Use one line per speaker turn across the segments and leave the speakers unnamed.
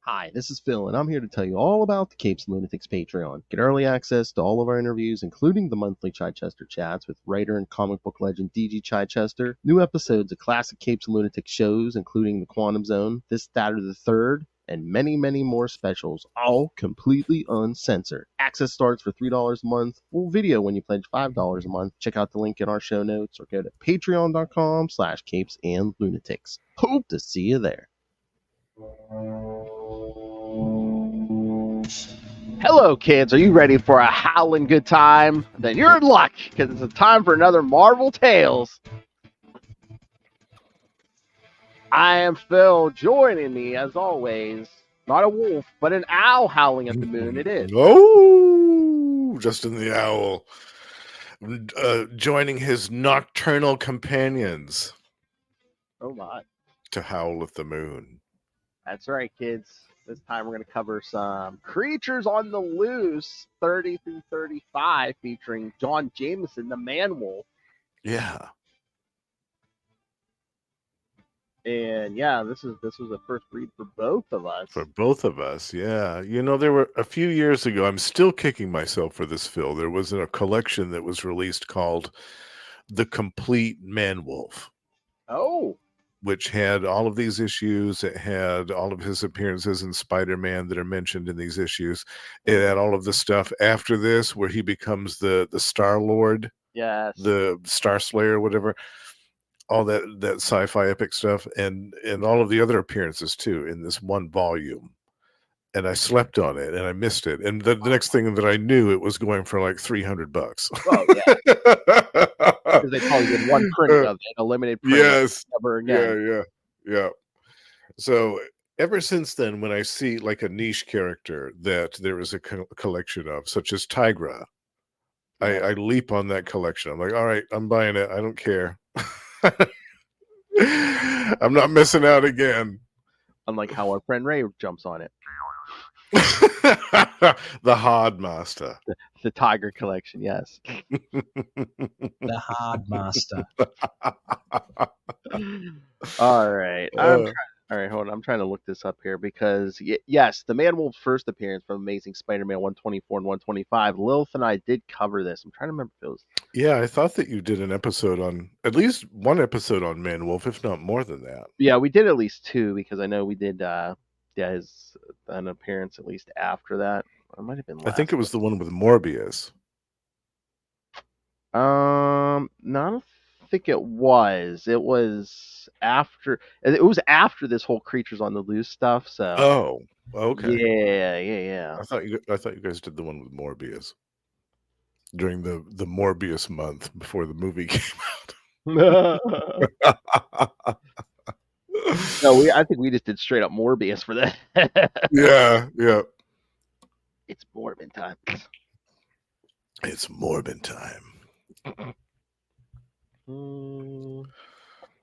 Hi, this is Phil, and I'm here to tell you all about the Capes and Lunatics Patreon. Get early access to all of our interviews, including the monthly Chichester chats with writer and comic book legend DG Chichester, new episodes of classic Capes and Lunatics shows, including The Quantum Zone, This, That, or the Third, and many, many more specials, all completely uncensored. Access starts for $3 a month, full video when you pledge $5 a month. Check out the link in our show notes or go to patreon.com/capesandlunatics. Hope to see you there. Hello, kids. Are you ready for a howling good time? Then you're in luck, because it's time for another Marvel Tales. I am Phil. Joining me, as always, not a wolf, but an owl howling at the moon. It is.
Oh, Justin the Owl. Joining his nocturnal companions.
Oh, my.
To howl at the moon.
That's right, kids. This time we're going to cover some Creatures on the Loose 30 through 35 featuring John Jameson, the Man-Wolf.
Yeah.
And yeah, this was a first read for both of us.
For both of us, yeah. You know, there were a few years ago, I'm still kicking myself for this, Phil. There was a collection that was released called The Complete Man-Wolf.
Oh.
Which had all of these issues. It had all of his appearances in Spider-Man that are mentioned in these issues. It had all of the stuff after this where he becomes the Star-Lord.
Yes.
The Star Slayer, whatever. All that sci-fi epic stuff and all of the other appearances too in this one volume. And I slept on it and I missed it. And the next thing that I knew, it was going for like $300.
Oh yeah. Because they probably did one print of it, a limited print.
Yes.
Never again.
Yeah. So ever since then, when I see like a niche character that there is a collection of, such as Tigra, I leap on that collection. I'm like, all right, I'm buying it. I don't care. I'm not missing out again.
Unlike how our friend Ray jumps on it.
The Hard Master.
The Tiger collection, yes.
The Hard Master.
All right. All right, hold on. I'm trying to look this up here because, yes, the Man-Wolf's first appearance from Amazing Spider-Man 124 and 125. Lilith and I did cover this. I'm trying to remember if it was...
Yeah, I thought that you did an episode on, at least one episode on Man-Wolf, if not more than that.
Yeah, we did at least two because I know we did an appearance at least after that. It might have been last
I think it was the one with Morbius.
No, I don't think it was. It was after. It was after this whole Creatures on the Loose stuff. So.
Oh, okay.
Yeah.
I thought you guys did the one with Morbius during the Morbius month before the movie came out.
No, I think we just did straight up Morbius for that.
Yeah.
It's Morbin time.
It's Morbin time.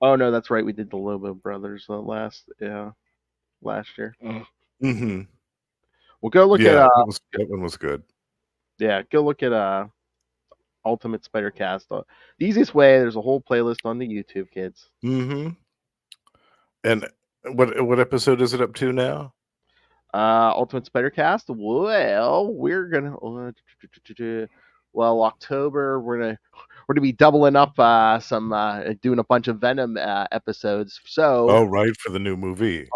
Oh no, that's right. We did the Lobo Brothers last year.
Mm-hmm.
Well, go look at
that one was good.
Yeah, go look at Ultimate Spider Cast. The easiest way. There's a whole playlist on the YouTube, kids.
Mm-hmm. And what episode is it up to now?
Ultimate Spider Cast. Well, we're gonna. October we're gonna be doubling up doing a bunch of Venom episodes. So
right, for the new movie.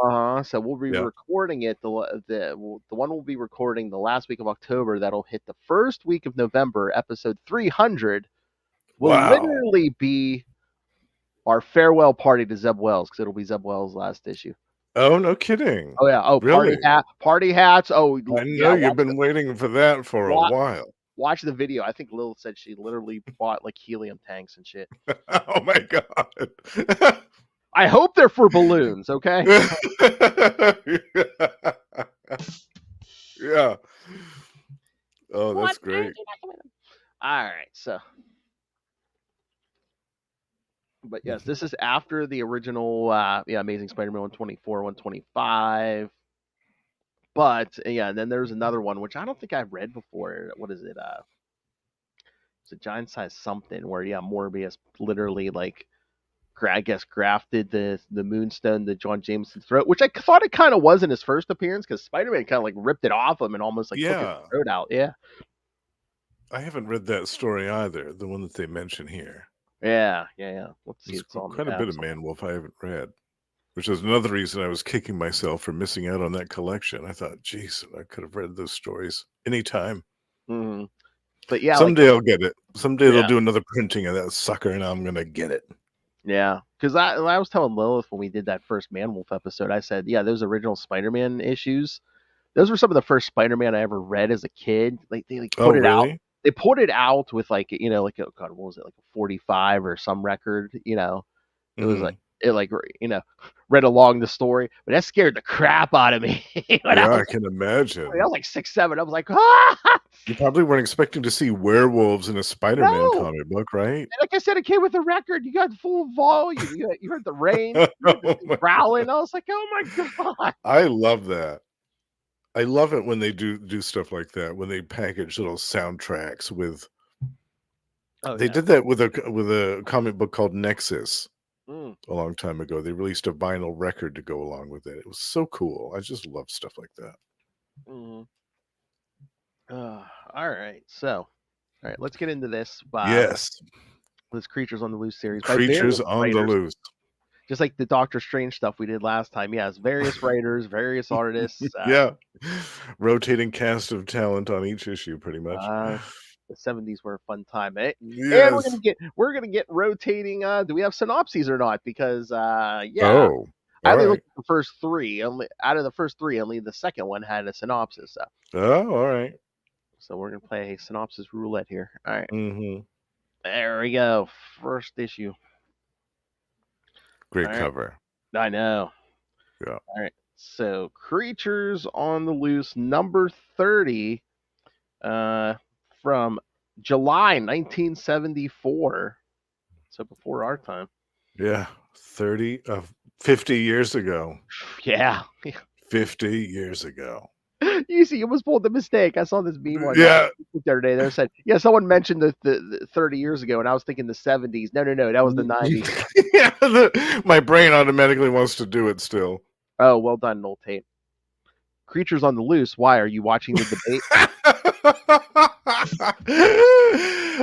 So we'll be recording it. The one we'll be recording the last week of October. That'll hit the first week of November. Episode 300 will literally be our farewell party to Zeb Wells, because it'll be Zeb Wells' last issue.
Oh, no kidding.
Oh yeah. Oh,
really?
Party hats. Oh,
I know you've been waiting for that for a while.
Watch the video. I think Lil said she literally bought like helium tanks and shit.
Oh my god.
I hope they're for balloons, okay?
Yeah. Oh, that's great.
All right, so. But yes, this is after the original Amazing Spider-Man 124, 125. But yeah, and then there's another one which I don't think I've read before. What is it? It's a giant size something where Morbius literally like I guess grafted the Moonstone to John Jameson's throat, which I thought it kind of was in his first appearance because Spider-Man kind of like ripped it off him and almost like took his
Yeah.
throat out. Yeah,
I haven't read that story either, the one that they mention here.
yeah. Let's see.
There's
It's on
quite
the
a bit of
apps.
Man-Wolf I haven't read, which is another reason I was kicking myself for missing out on that collection. I thought, geez, I could have read those stories anytime.
Mhm. But yeah,
Someday I'll get it. Someday they'll
Yeah.
do another printing of that sucker, and I'm gonna get it.
yeah, because I was telling Lilith when we did that first Man-Wolf episode, I said, yeah, those original Spider-Man issues, those were some of the first Spider-Man I ever read as a kid. Like they like
Oh,
put it out.
really?
They put it out with like like oh God, what was it, like a 45 or some record? It was like it like read along the story, but that scared the crap out of me. when
Yeah,
I
I
was
can imagine.
like 6, 7. I was like, ah!
You probably weren't expecting to see werewolves in a Spider-Man
No.
comic book, right?
And like I said, it came with a record. You got full volume. You heard the rain, you heard the
Oh
thing
my
growling. I was like, oh my God.
I love that. I love it when they do stuff like that, when they package little soundtracks with.
Oh,
They
yeah.
did that with a comic book called Nexus
Mm.
a long time ago. They released a vinyl record to go along with it. It was so cool. I just love stuff like that.
Mm. All right. So, all right, let's get into this.
Yes,
This Creatures on the Loose series by
Creatures
various
on the
writers.
Loose.
Just like the Doctor Strange stuff we did last time. Yes, various writers, various artists.
Yeah, rotating cast of talent on each issue, pretty much.
The 70s were a fun time, eh?
Yes.
And we're gonna get rotating. Do we have synopses or not? Because yeah,
Oh,
I only
all
looked at the first three. Only out of the first three, only the second one had a synopsis.
Oh, all right.
So we're gonna play a synopsis roulette here. All right,
Mm-hmm.
there we go. First issue.
Great
All right.
cover.
I know.
Yeah.
All right. So, Creatures on the Loose, number 30, from July 1974. So before our time.
Yeah. 50 years ago.
Yeah.
50 years ago.
You see, you almost pulled the mistake. I saw this meme on
Yeah.
the other day. They said, yeah, someone mentioned the 30 years ago, and I was thinking the 70s. No, that was the 90s.
Yeah, my brain automatically wants to do it still.
Oh, well done, Noel Tate. Creatures on the Loose. Why are you watching the debate?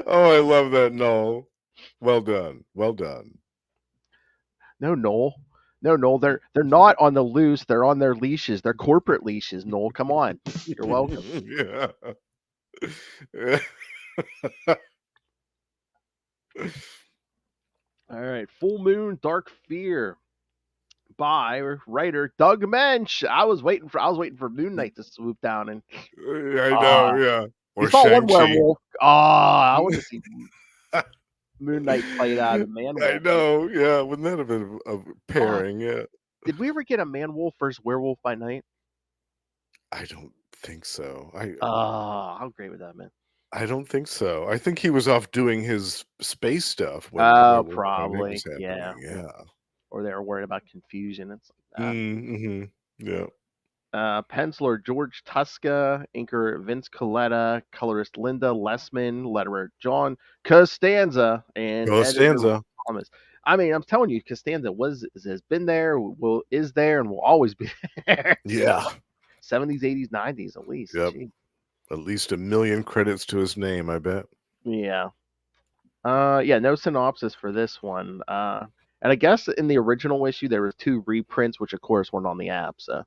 Oh, I love that, Noel. Well done. Well done.
No, Noel. They're not on the loose. They're on their leashes. They're corporate leashes. Noel, come on. You're welcome.
Yeah.
All right, Full Moon, Dark Fear, by writer Doug Mensch. I was waiting for Moon Knight to swoop down and.
I know, yeah.
Or saw one werewolf. I want to see Moon Knight played out of Man Wolf.
I know, yeah. Wouldn't that have been a pairing? Yeah.
Did we ever get a Man Wolf versus Werewolf by Night?
I don't think so.
How great would that, man?
I don't think so. I think he was off doing his space stuff.
Probably. Yeah. Or they were worried about confusion. It's like that.
Mm-hmm. Yeah.
Penciler George Tuska, inker Vince Coletta, colorist Linda Lessman, letterer John Costanza, and editor Thomas. I mean, I'm telling you, Costanza has been there, is there, and will always be there.
Yeah.
70s, 80s, 90s, at least.
Yep.
Gee.
At least 1 million credits to his name, I bet.
Yeah. No synopsis for this one. And I guess in the original issue there was 2 reprints, which of course weren't on the app. So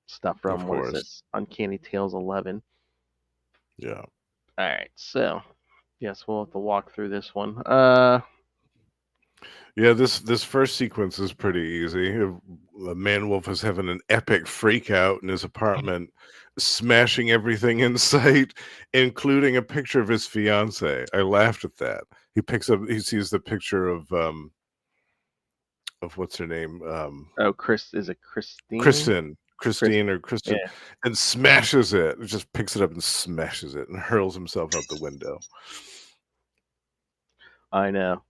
stuff from what is this? Uncanny Tales 11.
Yeah.
All right. So yes, we'll have to walk through this one.
Yeah, this first sequence is pretty easy. Man Wolf is having an epic freak out in his apartment, smashing everything in sight, including a picture of his fiance. I laughed at that. He sees the picture of what's her name?
Is it Christine?
Christine,
yeah.
And smashes it. Just picks it up and smashes it and hurls himself out the window.
I know.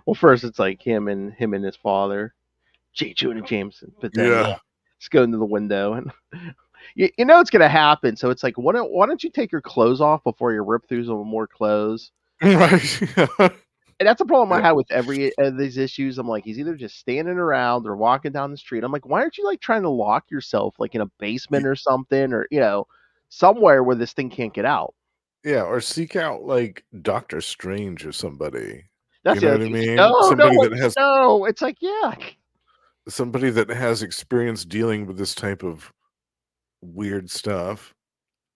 Well, first it's like him and his father, J. Jonah Jameson, but then just go into the window and you know it's gonna happen. So it's like, why don't you take your clothes off before you rip through some more clothes?
Right.
And that's the problem I
Yeah.
had with every of these issues. I'm like, he's either just standing around or walking down the street. I'm like, why aren't you like trying to lock yourself like in a basement or something, or somewhere where this thing can't get out?
Yeah, or seek out like Doctor Strange or somebody.
That's
You
the
know
other
what I
thing.
mean?
No, no,
Somebody that
it's
has
no. It's like, yeah.
experience dealing with this type of weird stuff.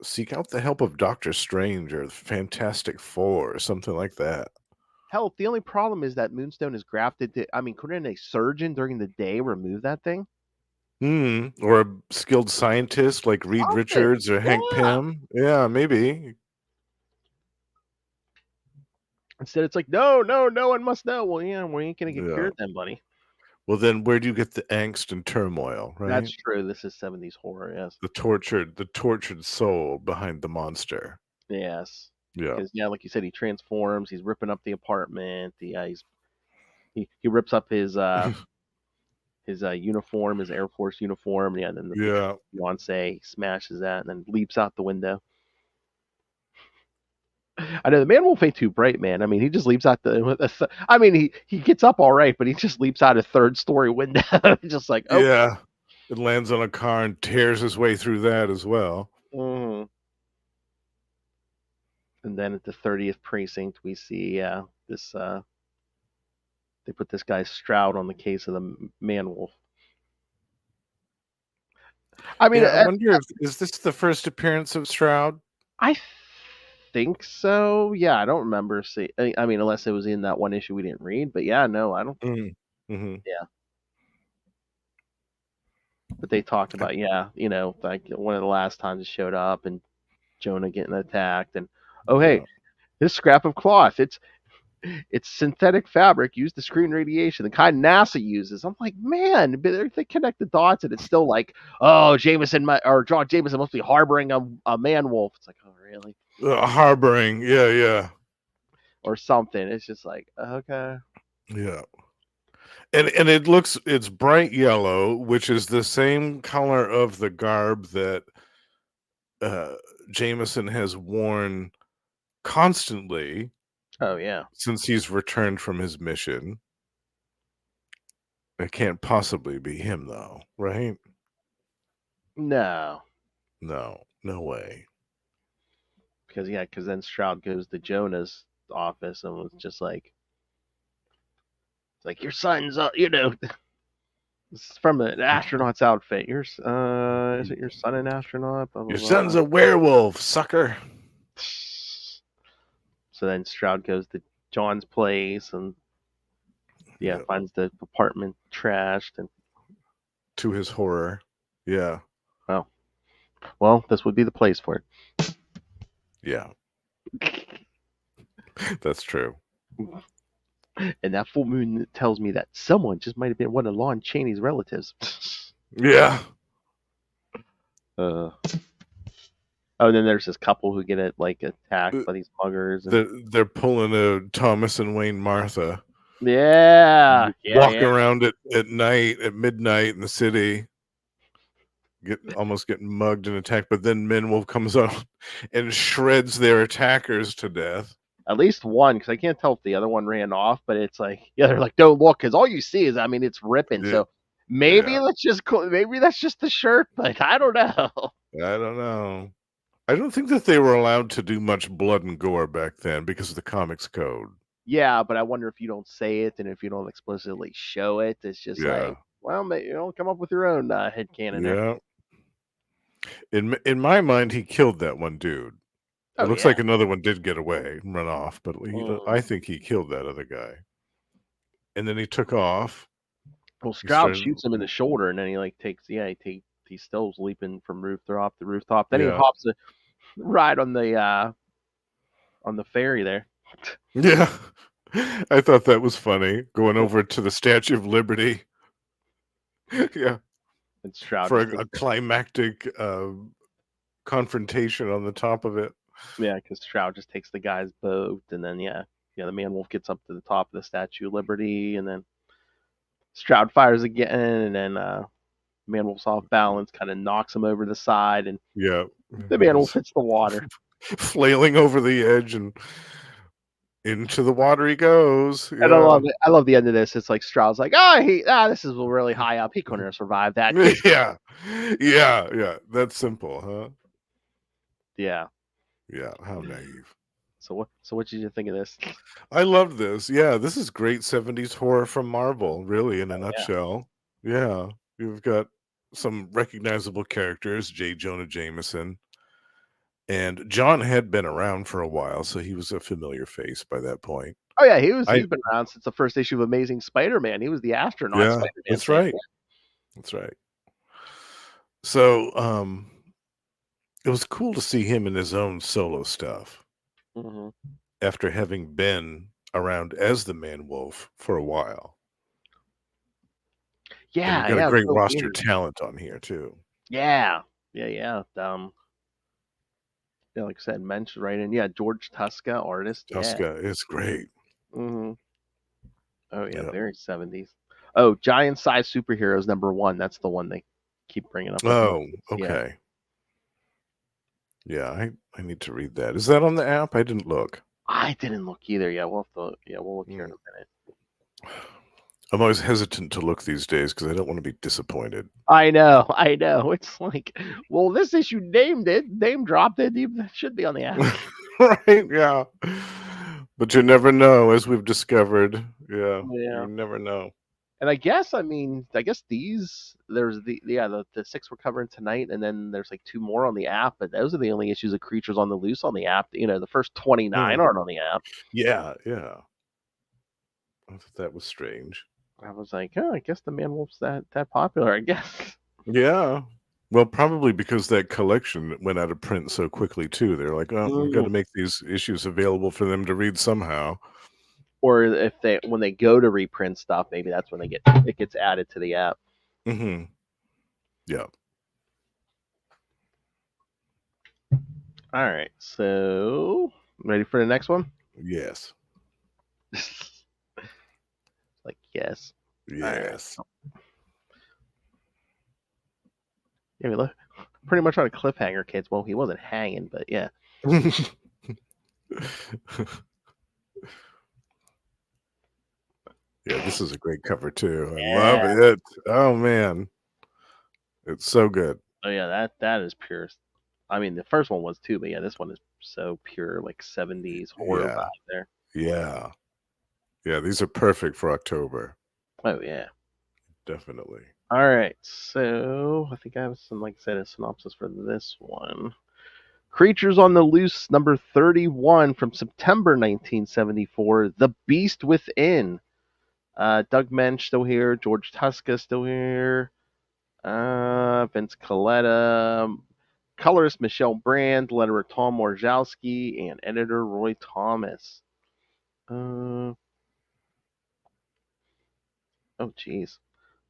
Seek out the help of Doctor Strange or the Fantastic Four or something like that.
Hell, the only problem is that Moonstone is grafted to. I mean, couldn't a surgeon during the day remove that thing?
Or a skilled scientist like Reed
Something.
Richards or Hank
Yeah.
Pym. Yeah, maybe.
Instead, it's like, no, no, no one must know. Well, yeah, we ain't gonna get
Yeah.
cured then, buddy.
Well, then where do you get the angst and turmoil,
That's
right?
true. This is 70s horror. Yes.
The tortured soul behind the monster.
Yes.
Yeah.
Because like you said, he transforms. He's ripping up the apartment. He rips up his uniform, his Air Force uniform. Yeah. And then the
Yeah.
fiance smashes that and then leaps out the window. I know the man won't ain't too bright, man. I mean, he just leaps out I mean, he gets up all right, but he just leaps out a third-story window, just like, oh.
Yeah. It lands on a car and tears his way through that as well.
Mhm. And then at the 30th precinct, we see this. They put this guy Stroud on the case of the man wolf. I mean,
Yeah, I wonder if is this the first appearance of Stroud?
I think so. Yeah, I don't remember. I mean, unless it was in that one issue we didn't read. But yeah, no, I don't.
Mm-hmm.
Yeah. But they talk about like one of the last times it showed up and Jonah getting attacked and hey,
Yeah.
this scrap of cloth, it's synthetic fabric used to screen radiation, the kind NASA uses. I'm like, man, but they connect the dots and it's still like, oh, John Jameson must be harboring a man wolf. It's like, oh, really?
Harboring, yeah.
Or something. It's just like, okay.
Yeah. And it's bright yellow, which is the same color of the garb that Jameson has worn constantly.
Oh, yeah.
Since he's returned from his mission. It can't possibly be him, though, right?
No.
No way.
Because then Stroud goes to Jonah's office and was just like, it's like, your son's, it's from an astronaut's outfit. Is it your son an astronaut? Blah, blah,
Your
blah.
son's a werewolf, sucker.
So then Stroud goes to John's place and finds the apartment trashed and
to his horror. Yeah.
Oh. Well, this would be the place for it.
Yeah. That's true.
And that full moon tells me that someone just might have been one of Lon Chaney's relatives.
Yeah.
Oh, and then there's this couple who get attacked by these muggers.
They're pulling a Thomas and Wayne Martha.
Yeah.
Walking around at night, at midnight in the city. Almost getting mugged and attacked, but then Menwolf comes out and shreds their attackers to death.
At least one, because I can't tell if the other one ran off, but it's like, they're like, don't look, because all you see is, it's ripping. Yeah. So maybe that's just the shirt, but I don't know.
I don't know. I don't think that they were allowed to do much blood and gore back then because of the comics code.
Yeah, but I wonder if you don't say it and if you don't explicitly show it, it's just like, well, come up with your own headcanon there.
In my mind, he killed that one dude. It looks like another one did get away and run off, but I think he killed that other guy. And then he took off.
Well, Stroud shoots him in the shoulder, and then he he's still leaping from rooftop to rooftop. Then he hops a ride on the ferry there.
Yeah. I thought that was funny, going over to the Statue of Liberty. Yeah.
And Stroud
for a climactic confrontation on the top of it.
Yeah, because Stroud just takes the guy's boat, and then the man wolf gets up to the top of the Statue of Liberty, and then Stroud fires again, and then man wolf's off balance, kind of knocks him over the side, and the man wolf hits the water,
flailing over the edge, and Into the water he goes.
And I
Yeah.
love it. I love the end of this. It's like Stroud's like, this is really high up. He couldn't have survived that.
Yeah. Yeah. That's simple, huh?
Yeah.
Yeah. How naive.
So what did you think of this?
I love this. Yeah, this is great 70s horror from Marvel, really, in a nutshell. Yeah. You've got some recognizable characters, J. Jonah Jameson. And John had been around for a while, so he was a familiar face by that point.
Oh yeah, he's been around since the first issue of Amazing Spider-Man. He was the astronaut
Yeah,
Spider-Man.
that's right. That's right. So, it was cool to see him in his own solo stuff
Mm-hmm.
after having been around as the Man-Wolf for a while. And you've got a great roster talent on here too.
Yeah. Yeah, like I said, mentioned right in. Yeah, George Tuska, artist.
Tuska is great.
Mm-hmm. Oh yeah, very 70s. Oh, Giant Size Superheroes #1. That's the one they keep bringing up.
Oh, okay. Yeah, I need to read that. Is that on the app? I didn't look.
I didn't look either. Yeah, we'll look here in a minute.
I'm always hesitant to look these days because I don't want to be disappointed.
I know. It's like, well, this issue name dropped it. It should be on the app.
Right, yeah. But you never know, as we've discovered. Yeah. You never know.
And I guess these, there's the 6 we're covering tonight, and then there's like 2 more on the app, but those are the only issues of Creatures on the Loose on the app. The first 29 aren't on the app.
Yeah. I thought that was strange.
I was like, I guess the Man-Wolf's that popular, I guess.
Yeah. Well, probably because that collection went out of print so quickly too. They're like, oh, we've got to make these issues available for them to read somehow.
Or if when they go to reprint stuff, maybe that's when it gets added to the app.
Mm-hmm. Yeah.
All right. So, ready for the next one?
Yes.
Like, yes.
Yes.
Right. Yeah, we look pretty much on a cliffhanger, kids. Well, he wasn't hanging, but yeah.
Yeah, this is a great cover too. I love it. Oh man, it's so good.
Oh yeah, that is pure. I mean, the first one was too, but yeah, this one is so pure, like 70s horror vibe there.
Yeah, these are perfect for October.
Oh yeah,
definitely.
All right, so I think I have some, like I said, a synopsis for this one. Creatures on the Loose #31 from September 1974. The Beast Within. Doug Mensch still here. George Tuska still here. Vince Coletta. Colorist Michelle Brand. Letterer Tom Morzowski. And editor Roy Thomas. Oh, geez.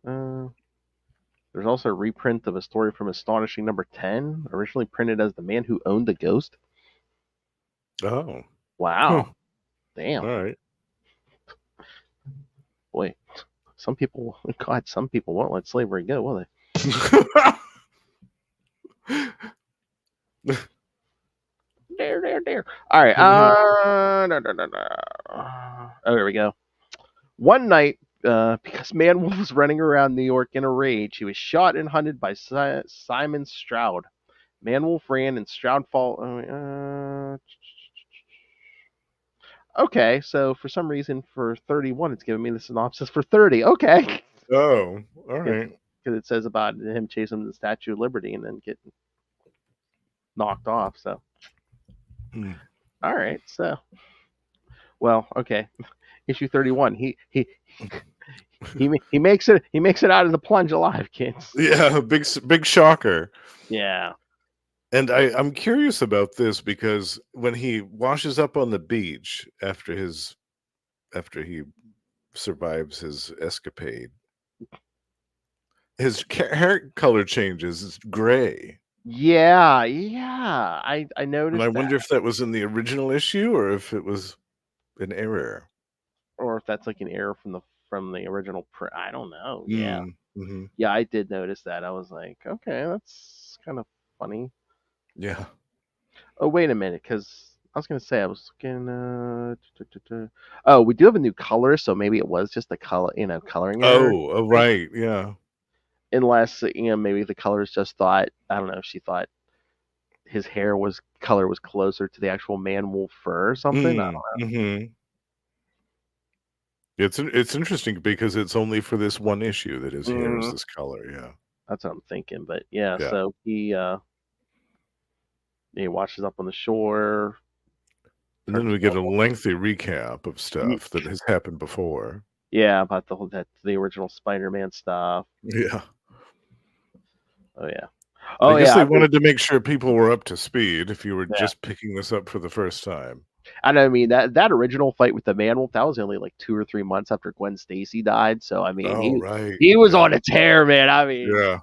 There's also a reprint of a story from Astonishing #10, originally printed as The Man Who Owned the Ghost.
Oh.
Wow. Damn.
All right.
Boy, some people won't let slavery go, will they? There. All right. Oh, here we go. One night, because Man-Wolf was running around New York in a rage, he was shot and hunted by Simon Stroud. Man-Wolf ran and Stroud fall. Okay, so for some reason for 31, it's giving me the synopsis for 30. Okay.
Oh, all right.
Because it says about him chasing the Statue of Liberty and then getting knocked off. So, all right. So, well, okay. Issue 31. He makes it. He makes it out of the plunge alive, kids.
Yeah, big shocker.
Yeah.
And I'm curious about this because when he washes up on the beach after he survives his escapade, his hair color changes. It's gray.
Yeah. I noticed.
And I wonder if that was in the original issue or if it was an error,
or if that's like an error from the original print. I don't know. Yeah.
Mm-hmm.
Yeah, I did notice that. I was like, okay, that's kind of funny.
Yeah.
Oh, wait a minute, because I was gonna say I was looking. Oh, we do have a new color, so maybe it was just a color, coloring error.
Oh, right, yeah.
Unless maybe the colors just thought, I don't know, she thought his hair color was closer to the actual man wolf fur or something. I don't know.
Mm-hmm. It's interesting because it's only for this one issue that his hair is this color. Yeah,
That's what I'm thinking. But yeah,
yeah.
so he washes up on the shore.
And then we get a lengthy recap of stuff that has happened before.
Yeah, about the original Spider-Man stuff.
Yeah.
Oh yeah.
I guess they wanted to make sure people were up to speed if you were just picking this up for the first time.
And I mean that original fight with the man wolf, that was only like 2 or 3 months after Gwen Stacy died. So I mean, he was on a tear, man. I mean,
yeah,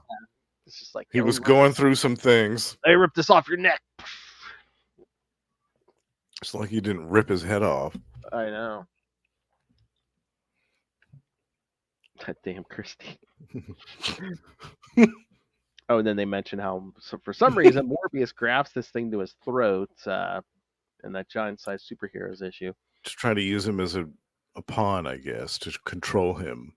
it's just like
he was going through some things.
They ripped this off your neck.
It's like you didn't rip his head off.
I know. That damn Christine. Oh, and then they mention how, for some reason, Morbius grafts this thing to his throat in that giant-sized superheroes issue.
Just trying to use him as a pawn, I guess, to control him.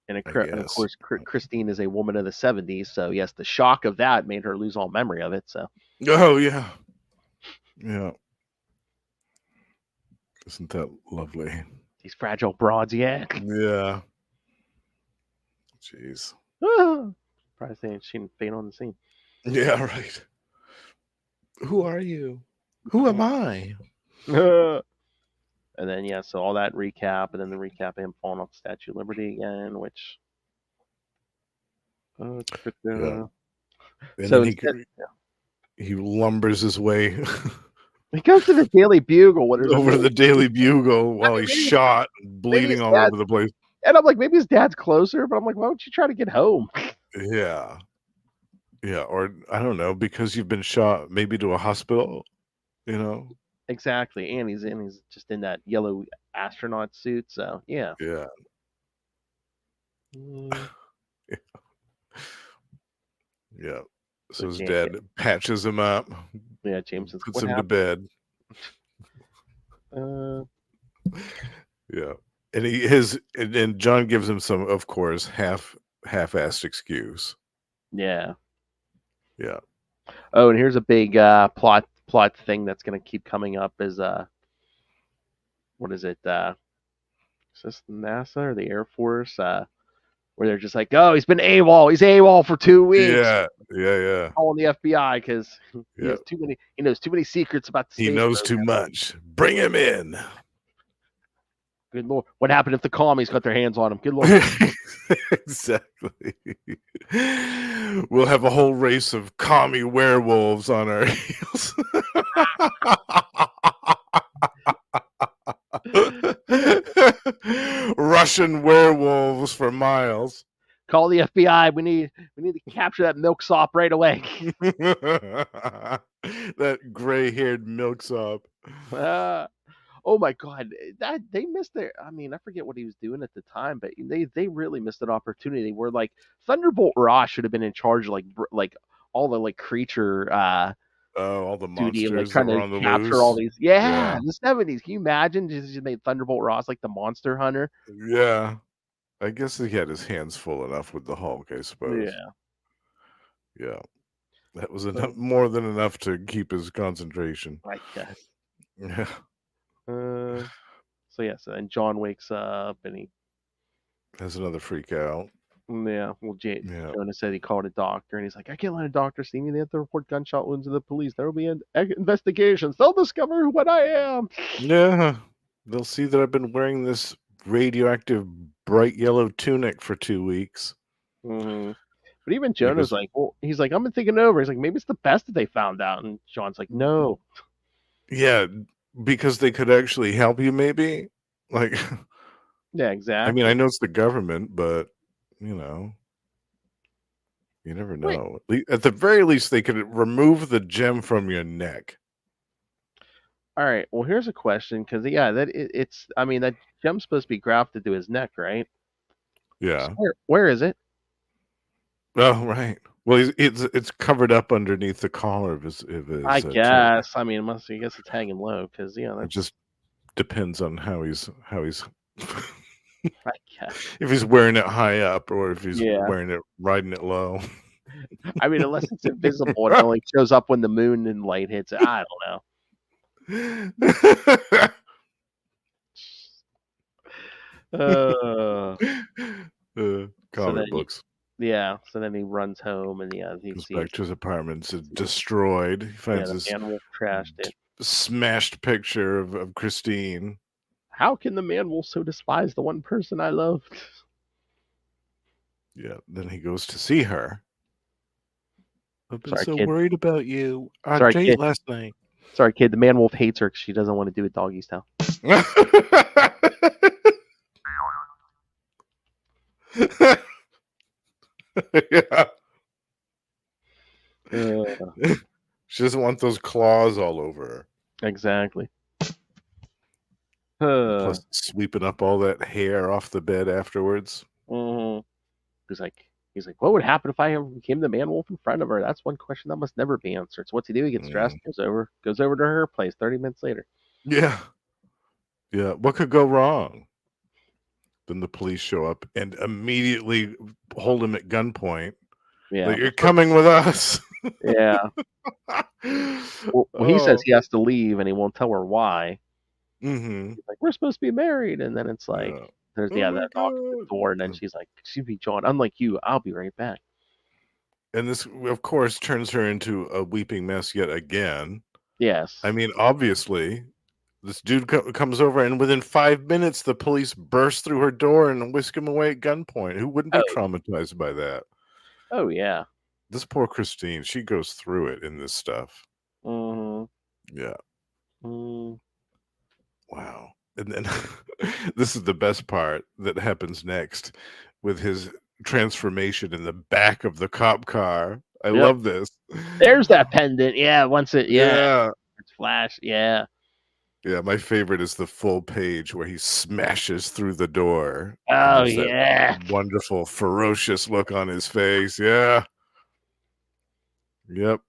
And of course, Christine is a woman of the 70s, so yes, the shock of that made her lose all memory of it. So.
Oh yeah, yeah. Isn't that lovely?
These fragile broads, yeah.
Yeah. Jeez.
Probably she didn't faint on the scene.
Yeah, right. Who are you? Who am I?
And then so all that recap, and then the recap of him falling off the Statue of Liberty again, which.
Yeah. And so he lumbers his way.
He goes to the Daily Bugle.
Over to the Daily Bugle while he's shot, bleeding all over the place.
And I'm like, maybe his dad's closer, but I'm like, why don't you try to get home?
Yeah. Yeah, or I don't know, because you've been shot maybe to a hospital, you know?
Exactly. And he's just in that yellow astronaut suit, so yeah.
Yeah. Yeah. So his dad patches him up.
Yeah, Jameson
puts him to bed. Yeah. And John gives him some, of course, half-assed excuse.
Yeah.
Yeah.
Oh, and here's a big plot thing that's going to keep coming up is what is it? Is this NASA or the Air Force? Where they're just like, oh, he's been AWOL. He's AWOL for 2 weeks.
Yeah.
Calling the FBI because he has too many. He knows too many secrets about the.
He knows too much. Bring him in.
Good Lord. What happened if the commies got their hands on him? Good Lord.
Exactly. We'll have a whole race of commie werewolves on our heels. Russian werewolves for miles.
Call the FBI. We need to capture that milksop right away.
That gray-haired milksop.
Oh my God, that they missed their. I mean, I forget what he was doing at the time, but they really missed an opportunity where like Thunderbolt Ross should have been in charge of like all the like creature.
All the monsters
like trying
that were
to
on the
capture
loose.
all these. Yeah, in the 70s. Can you imagine just made Thunderbolt Ross like the monster hunter?
Yeah, I guess he had his hands full enough with the Hulk, I suppose. Yeah, that was enough, more than enough to keep his concentration.
I guess.
Yeah.
So then John wakes up and he
has another freak out.
Yeah, well, Jonah said he called a doctor, and he's like, I can't let a doctor see me. They have to report gunshot wounds to the police. There will be investigations. They'll discover what I am.
Yeah, they'll see that I've been wearing this radioactive bright yellow tunic for 2 weeks.
Mm-hmm. But even Jonah's like, well, he's like, I've been thinking over. He's like, maybe it's the best that they found out. And John's like, no.
Yeah, because they could actually help you, maybe. Like,
yeah, exactly.
I mean, I know it's the government, but you know, you never know. At the very least, they could remove the gem from your neck.
All right. Well, here's a question, because it's. I mean, that gem's supposed to be grafted to his neck, right?
Yeah.
So where is it?
Oh, right. Well, it's covered up underneath the collar of his
I
shirt.
guess. I mean, I guess it's hanging low because
It
that's.
just depends on how he's
I guess.
if he's wearing it high up or if he's
Yeah.
riding it low.
I mean, unless it's invisible, it only shows up when the moon and light hits it. I don't know.
Comic books.
So then he runs home and he
Goes
sees
back to his apartment. It's destroyed. He finds
the
this
man wolf trashed it.
smashed picture of Christine.
How can the man wolf so despise the one person I loved?
Yeah. Then he goes to see her. I've been
Sorry,
so
kid.
worried about you. Our
Sorry,
date
kid.
last night.
Sorry, kid. The man wolf hates her because she doesn't want to do it doggy style.
Yeah. She doesn't want those claws all over her.
Exactly.
Plus sweeping up all that hair off the bed afterwards.
He's like, what would happen if I became the man wolf in front of her? That's one question that must never be answered. So what's he do? He gets dressed, goes over to her place 30 minutes later.
Yeah. Yeah. What could go wrong? Then the police show up and immediately hold him at gunpoint.
Yeah.
Like, you're coming with us.
Yeah. Well, he says he has to leave and he won't tell her why. He's like, we're supposed to be married. And then it's like, there's that knock at the door. And then she's like, excuse me, John, unlike you, I'll be right back.
And this, of course, turns her into a weeping mess yet again.
Yes.
I mean, obviously, this dude comes over and within 5 minutes, the police burst through her door and whisk him away at gunpoint. Who wouldn't be traumatized by that?
Oh, yeah.
This poor Christine, she goes through it in this stuff. Yeah. Wow. And then this is the best part that happens next with his transformation in the back of the cop car. I love this.
There's that pendant. Yeah. Once it,
Yeah.
It's flash. Yeah.
Yeah. My favorite is the full page where he smashes through the door.
Oh, yeah.
Wonderful, ferocious look on his face. Yeah. Yep.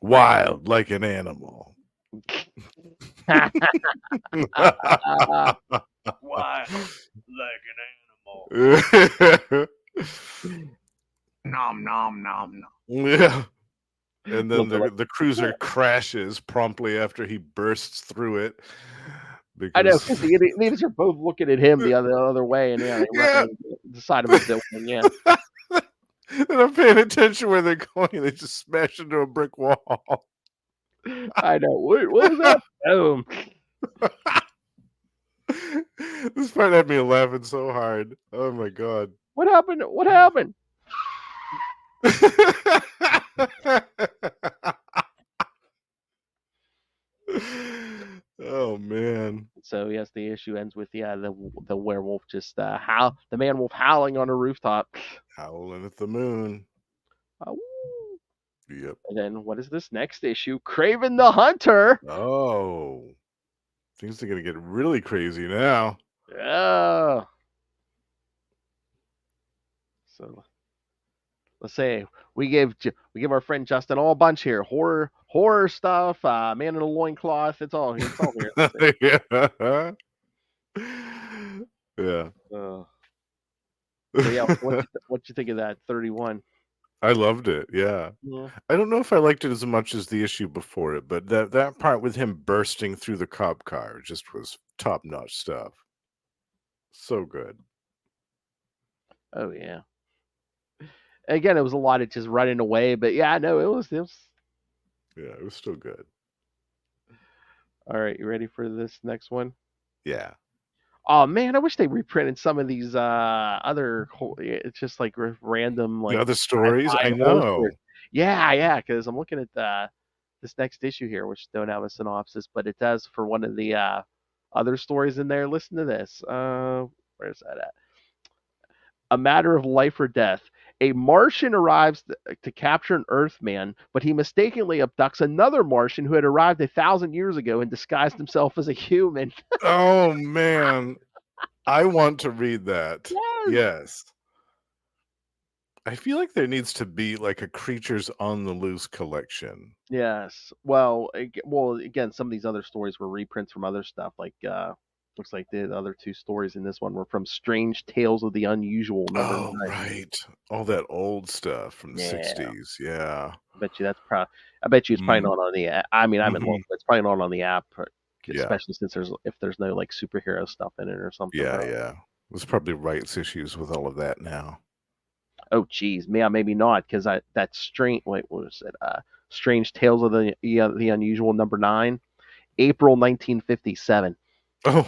Wild like an animal.
Wild like an animal. Nom nom nom nom.
Yeah. And then the cruiser crashes promptly after he bursts through it.
I know, because the idiots are both looking at him the other way, and they run the side of his building. Yeah.
And I'm paying attention where they're going, and they just smash into a brick wall.
I know. What was that? Boom.
This part had me laughing so hard. Oh my god.
What happened? What happened?
Oh man.
So yes, the issue ends with the werewolf just the man wolf howling on a rooftop.
Howling at the moon. Yep.
And then what is this next issue? Kraven the Hunter.
Oh. Things are gonna get really crazy now.
Yeah. So let's say we give our friend Justin all a bunch here. Horror stuff, man in a loincloth. It's all here.
Yeah. Yeah.
So yeah, what you think of that 31?
I loved it. Yeah. I don't know if I liked it as much as the issue before it, but that part with him bursting through the cop car just was top-notch stuff. So good.
Oh yeah. Again, it was a lot of just running away, but yeah, no, it was.
Yeah, it was still good.
All right, you ready for this next one?
Yeah.
Oh man, I wish they reprinted some of these other. It's just like random like
other stories. I know.
Yeah, because I'm looking at this next issue here, which don't have a synopsis, but it does for one of the other stories in there. Listen to this. Where's that at? A matter of life or death. A Martian arrives to capture an Earthman, but he mistakenly abducts another Martian who had arrived 1,000 years ago and disguised himself as a human.
Oh man, I want to read that.
Yes.
I feel like there needs to be like a Creatures on the Loose collection.
Yes. Well, again, some of these other stories were reprints from other stuff. Like, looks like the other two stories in this one were from Strange Tales of the Unusual, number
Oh,
9.
right. All that old stuff from the
Yeah.
60s. Yeah.
I bet you it's probably
Mm.
not on the. I mean, I'm in love,
Mhm.
but it's probably not on the app,
Yeah.
especially since if there's no like superhero stuff in it or something.
Yeah.
Probably.
Yeah. There's probably rights issues with all of that now.
Oh, geez, yeah, maybe not, because that strange. Wait, what was it? Strange Tales of the Unusual, number 9, April 1957.
Oh,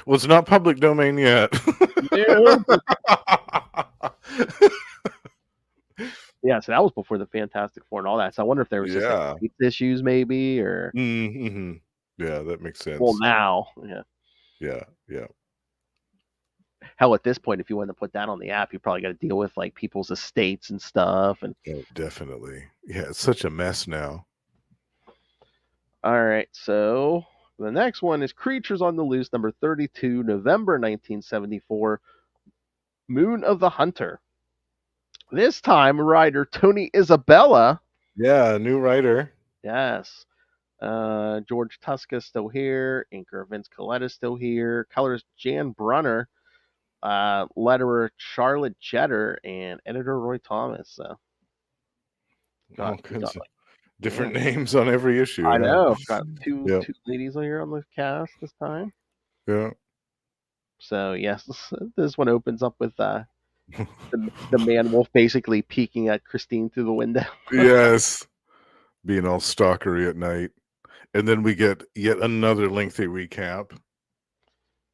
well, it's not public domain yet.
Nope. Yeah, so that was before the Fantastic Four and all that. So I wonder if there was just like
Yeah.
rights issues, maybe, or
Mm-hmm. Yeah, that makes
well,
sense.
now, yeah.
Yeah. Yeah.
Hell, at this point, if you want to put that on the app, you probably got to deal with like people's estates and stuff. And
Oh, definitely. Yeah, it's such a mess now.
all right, so the next one is Creatures on the Loose, number 32, November 1974, Moon of the Hunter. This time, writer Tony Isabella.
Yeah, new writer.
Yes. George Tuska still here. Inker Vince Coletta still here. Colors Jan Brunner. Letterer Charlotte Jetter, and editor Roy Thomas. So
All
we got
kinds of
like,
different
yeah,
names on every issue.
I
Yeah.
know. Got two
Yeah.
ladies here on the cast this time.
Yeah.
So yes, this one opens up with the man wolf basically peeking at Christine through the window.
Yes. Being all stalkery at night. And then we get yet another lengthy recap.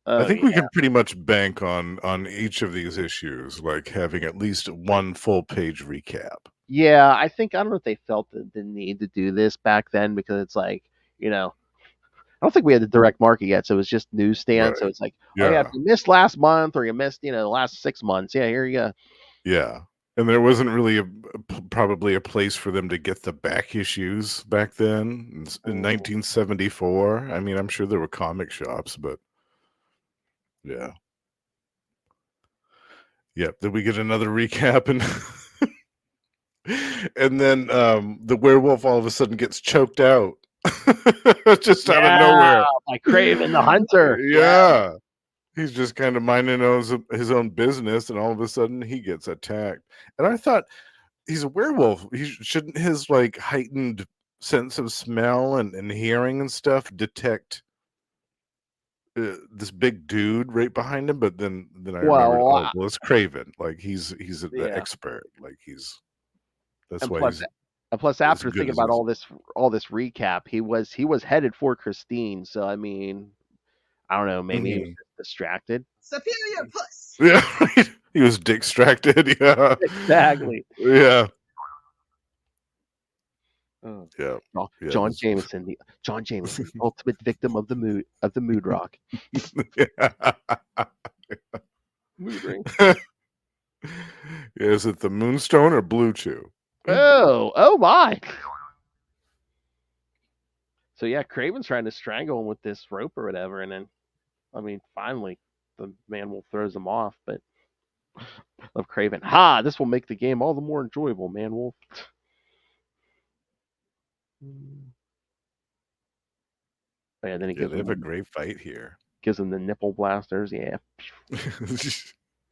I
Oh
think we
yeah,
can pretty much bank on each of these issues, like having at least one full page recap.
yeah. I don't know if they felt the need to do this back then, because it's like, I don't think we had the direct market yet, so it was just newsstand. So
Right.
it's like, oh yeah, if
Yeah.
you missed last month or you missed, the last 6 months, yeah, here you go.
Yeah. And there wasn't really probably a place for them to get the back issues back then in 1974. I mean, I'm sure there were comic shops, but yeah. Yep. Then we get another recap, and and then the werewolf all of a sudden gets choked out. Just out of nowhere.
By Kraven the Hunter.
Yeah. He's just kind of minding his own business, and all of a sudden he gets attacked. And I thought, he's a werewolf. Shouldn't his like heightened sense of smell and hearing and stuff detect this big dude right behind him? But then I remembered,
Well,
well, it's Kraven. Like he's the
yeah.
expert. Like that's
And
why
plus,
he's
plus,
as
after
good
thinking
as
about
he is.
all this recap, he was headed for Christine. So I mean, I don't know, maybe he was just distracted.
Superior puss.
Yeah, he was distracted. Yeah,
Exactly.
yeah,
Oh.
yeah.
John Jameson, the ultimate victim of the mood rock. Mood ring.
Is it the Moonstone or Blue Chew?
Oh my. So yeah, Craven's trying to strangle him with this rope or whatever, and then, I mean, finally, the man wolf throws him off. But of Craven, this will make the game all the more enjoyable, man wolf. Oh, yeah, then he
Yeah,
gives
they have
him
a great fight here.
the nipple blasters. Yeah.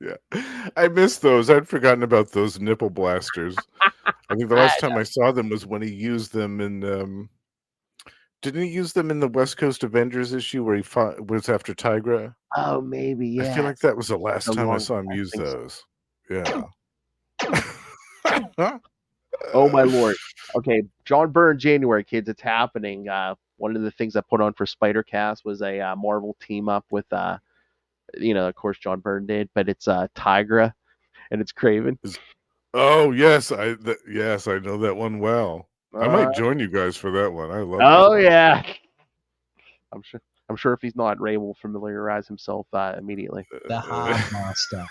Yeah, I missed those. I'd forgotten about those nipple blasters. I think the last time I saw them was when he used them in. Didn't he use them in the West Coast Avengers issue where he was after Tigra?
Oh, maybe,
I
yeah.
feel like that was the last
So
time I
long,
saw him
I
use
think so.
those. Yeah.
Oh my lord. Okay, John Byrne, January, kids, it's happening. One of the things I put on for Spider-Cast was a Marvel team up with, of course John Byrne did, but it's Tigra and it's Kraven.
Oh yes, yes, I know that one well. I might join you guys for that one. I love.
Oh yeah. I'm sure if he's not, Ray will familiarize himself immediately.
The Hard Master.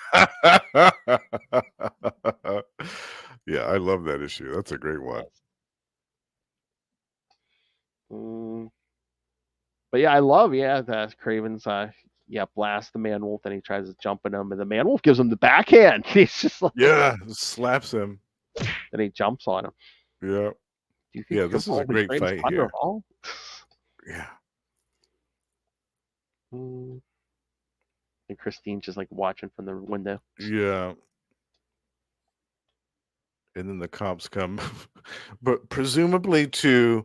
Yeah, I love that issue. That's a great one.
But yeah, I love that Craven's blasts the man wolf, and he tries to jump at him, and the man wolf gives him the backhand. He's just like,
slaps him.
and he jumps on him.
Yeah.
Do you think
Yeah, this is a great fight here. Yeah.
And Christine's just like watching from the window.
Yeah. And then the cops come, but presumably to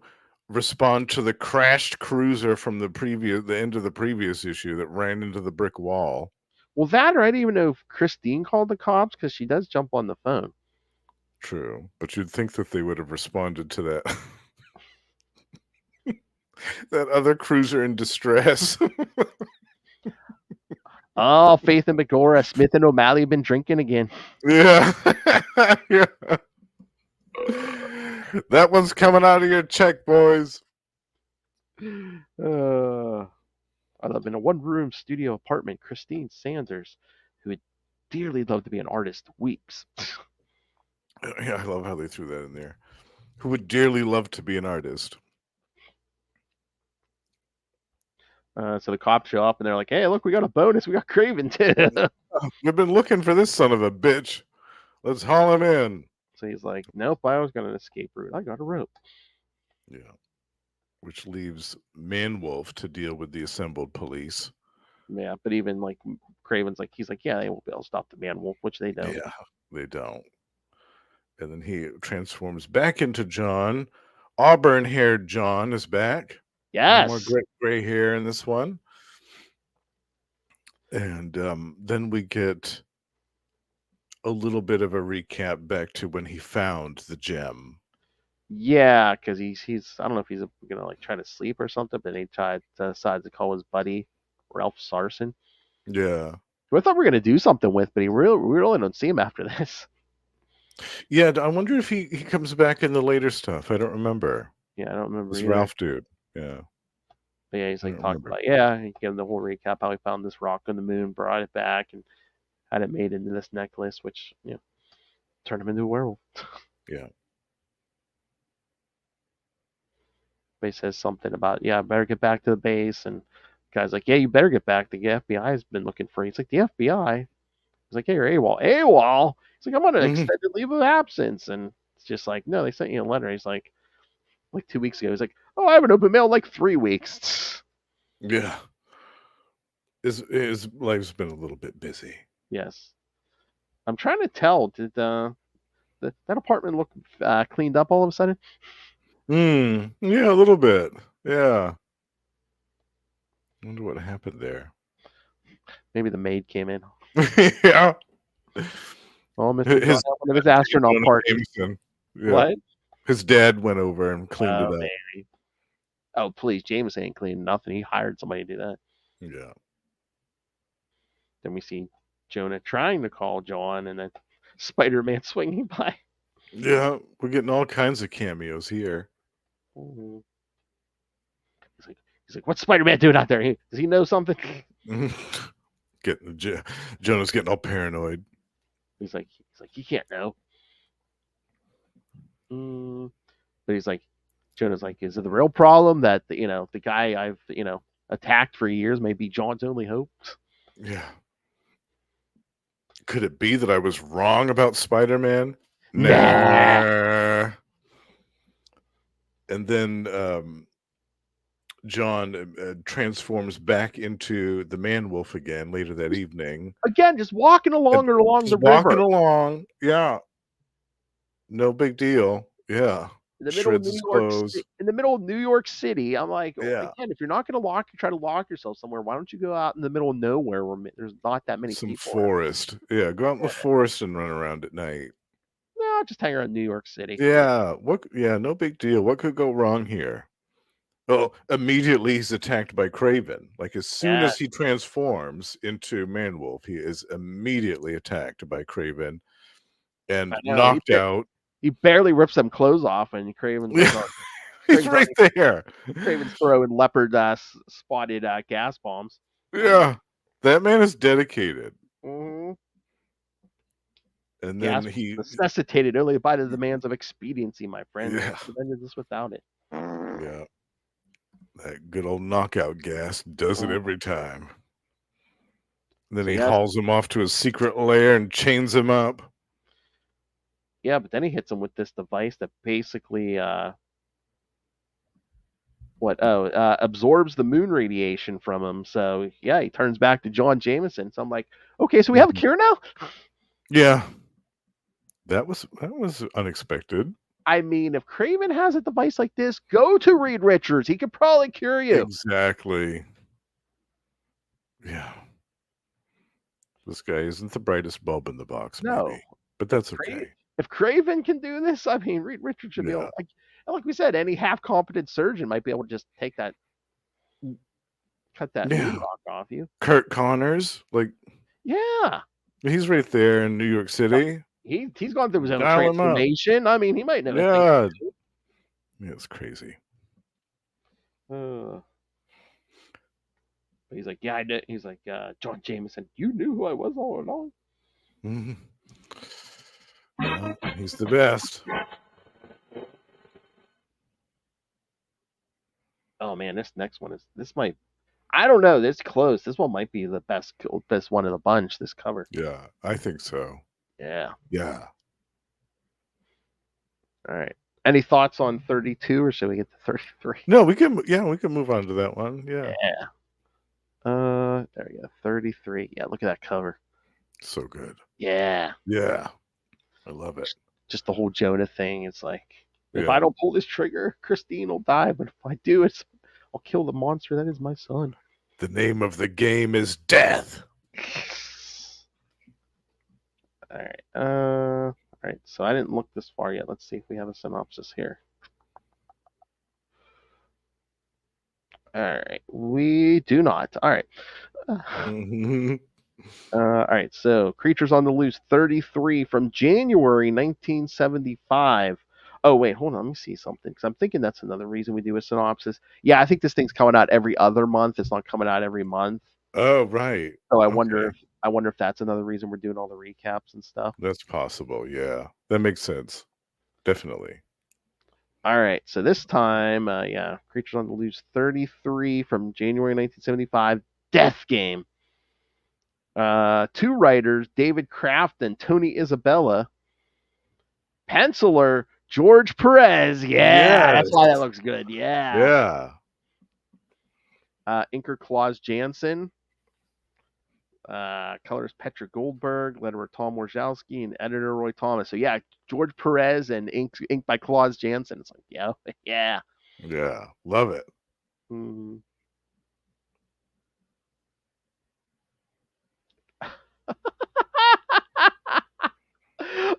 respond to the crashed cruiser from the end of the previous issue that ran into the brick wall.
Well, that, or I didn't even know if Christine called the cops, because she does jump on the phone.
True, but you'd think that they would have responded to that. That other cruiser in distress.
Oh, Faith and Begora, Smith and O'Malley have been drinking again.
Yeah. Yeah. That one's coming out of your check, boys.
I live in a one-room studio apartment. Christine Sanders, who would dearly love to be an artist, weeps.
Yeah, I love how they threw that in there. Who would dearly love to be an artist.
So the cops show up, and they're like, hey, look, we got a bonus. We got Kraven, too.
We've been looking for this son of a bitch. Let's haul him in.
So he's like, nope, I was got an escape route. I got a rope.
Yeah. Which leaves Man-Wolf to deal with the assembled police.
Yeah, but even like Kraven's like, he's like, yeah, they won't be able to stop the Man-Wolf, which they don't.
Yeah, they don't. And then he transforms back into John. Auburn-haired John is back.
Yes.
No more gray hair in this one. And then we get a little bit of a recap back to when he found the gem.
Yeah, because he's I don't know if he's gonna like try to sleep or something, but he decides to call his buddy Ralph Sarson.
Yeah.
Who I thought we were gonna do something with, but we really don't see him after this.
Yeah, I wonder if he comes back in the later stuff. I don't remember.
Yeah, I don't remember.
This Ralph dude. Yeah.
But yeah, he's like talking about, he gave him the whole recap how he found this rock on the moon, brought it back, and had it made into this necklace, which turned him into a werewolf.
Yeah.
But he says something about, I better get back to the base, and the guy's like, yeah, you better get back. The FBI has been looking for you. He's like, the FBI? He's like, hey, you're AWOL. AWOL? He's like, I'm on an extended leave of absence. And it's just like, no, they sent you a letter. He's like 2 weeks ago. He's like, oh, I haven't opened mail in like 3 weeks.
Yeah. His life's been a little bit busy.
Yes. I'm trying to tell, did that apartment look cleaned up all of a sudden?
Yeah, a little bit. Yeah. I wonder what happened there.
Maybe the maid came in.
Yeah.
Oh, Mr. John, one of his astronaut parties.
Yeah.
What?
His dad went over and cleaned it up.
Maybe. Oh, please, Jameson ain't cleaning nothing. He hired somebody to do that.
Yeah.
Then we see Jonah trying to call John, and then Spider-Man swinging by.
Yeah, we're getting all kinds of cameos here.
Mm-hmm. He's like, what's Spider-Man doing out there? Does he know something?
Jonah's getting all paranoid.
He's like, he can't know. But he's like, Jonah's like, is it the real problem that the guy I've attacked for years may be John's only hope?
Yeah. Could it be that I was wrong about Spider-Man?
Nah.
And then John transforms back into the Man-Wolf again later that evening.
Again, just walking along the river.
Walking along, yeah. No big deal. Yeah.
In the middle of New York City, I'm like, again, if you're not going to try to lock yourself somewhere, why don't you go out in the middle of nowhere where there's not that many people?
Some forest. Yeah, go out in the forest and run around at night.
No, just hang around New York City.
Yeah, no big deal. What could go wrong here? Oh, immediately he's attacked by Kraven. Like as soon as he transforms into Man-Wolf, he is immediately attacked by Kraven and knocked out.
He barely rips some clothes off, and Kraven's
he's right there.
Kraven's throwing leopard spotted gas bombs.
Yeah, that man is dedicated.
Mm-hmm.
And then he
necessitated only by the demands of expediency, my friend.
Yeah.
Prevented this without it.
Yeah, that good old knockout gas does it every time. And then
So
he
yes.
hauls him off to his secret lair and chains him up.
Yeah, but then he hits him with this device that basically absorbs the moon radiation from him. So yeah, he turns back to John Jameson. So I'm like, okay, so we have a cure now?
Yeah. That was unexpected.
I mean, if Kraven has a device like this, go to Reed Richards. He could probably cure you.
Exactly. Yeah. This guy isn't the brightest bulb in the box,
No.
maybe. But that's okay.
If Kraven can do this, I mean, Reed Richards should be able, like we said, any half-competent surgeon might be able to just take that, cut that moon rock off you.
Kurt Connors,
Yeah.
he's right there in New York City.
He's gone through his own
Dial him up.
transformation. I mean, he might know.
Yeah. It's crazy.
But he's like, yeah, I did. He's like, John Jameson, you knew who I was all along.
Mm-hmm. Well, he's the best.
Oh man, this next one might. I don't know. This close. This one might be the best one of the bunch. This cover.
Yeah, I think so.
Yeah.
Yeah.
All right. Any thoughts on 32, or should we get to 33?
No, we can. Yeah, we can move on to that one. Yeah.
There we go. 33. Yeah, look at that cover.
So good.
Yeah.
Yeah. I love it.
Just the whole Jonah thing. It's like, if I don't pull this trigger, Christine will die. But if I do, I'll kill the monster that is my son.
The name of the game is death.
All right. All right. So I didn't look this far yet. Let's see if we have a synopsis here. All right. We do not. All right. All right. So Creatures on the Loose 33 from January 1975. Oh, wait. Hold on. Let me see something. Because I'm thinking that's another reason we do a synopsis. Yeah, I think this thing's coming out every other month. It's not coming out every month.
Oh, right.
So I wonder if that's another reason we're doing all the recaps and stuff.
That's possible. Yeah. That makes sense. Definitely.
All right. So this time, Creatures on the Loose 33 from January 1975. Death Game. 2 writers, David Kraft and Tony Isabella. Penciler, George Perez. Yeah, that's why that looks good. Yeah. Inker Claus Jansen. Colors Petra Goldberg, letterer Tom Wojciechowski, and editor Roy Thomas. So yeah, George Perez and ink by Claus Jansen. It's like, yeah.
Yeah, love it.
Mm-hmm.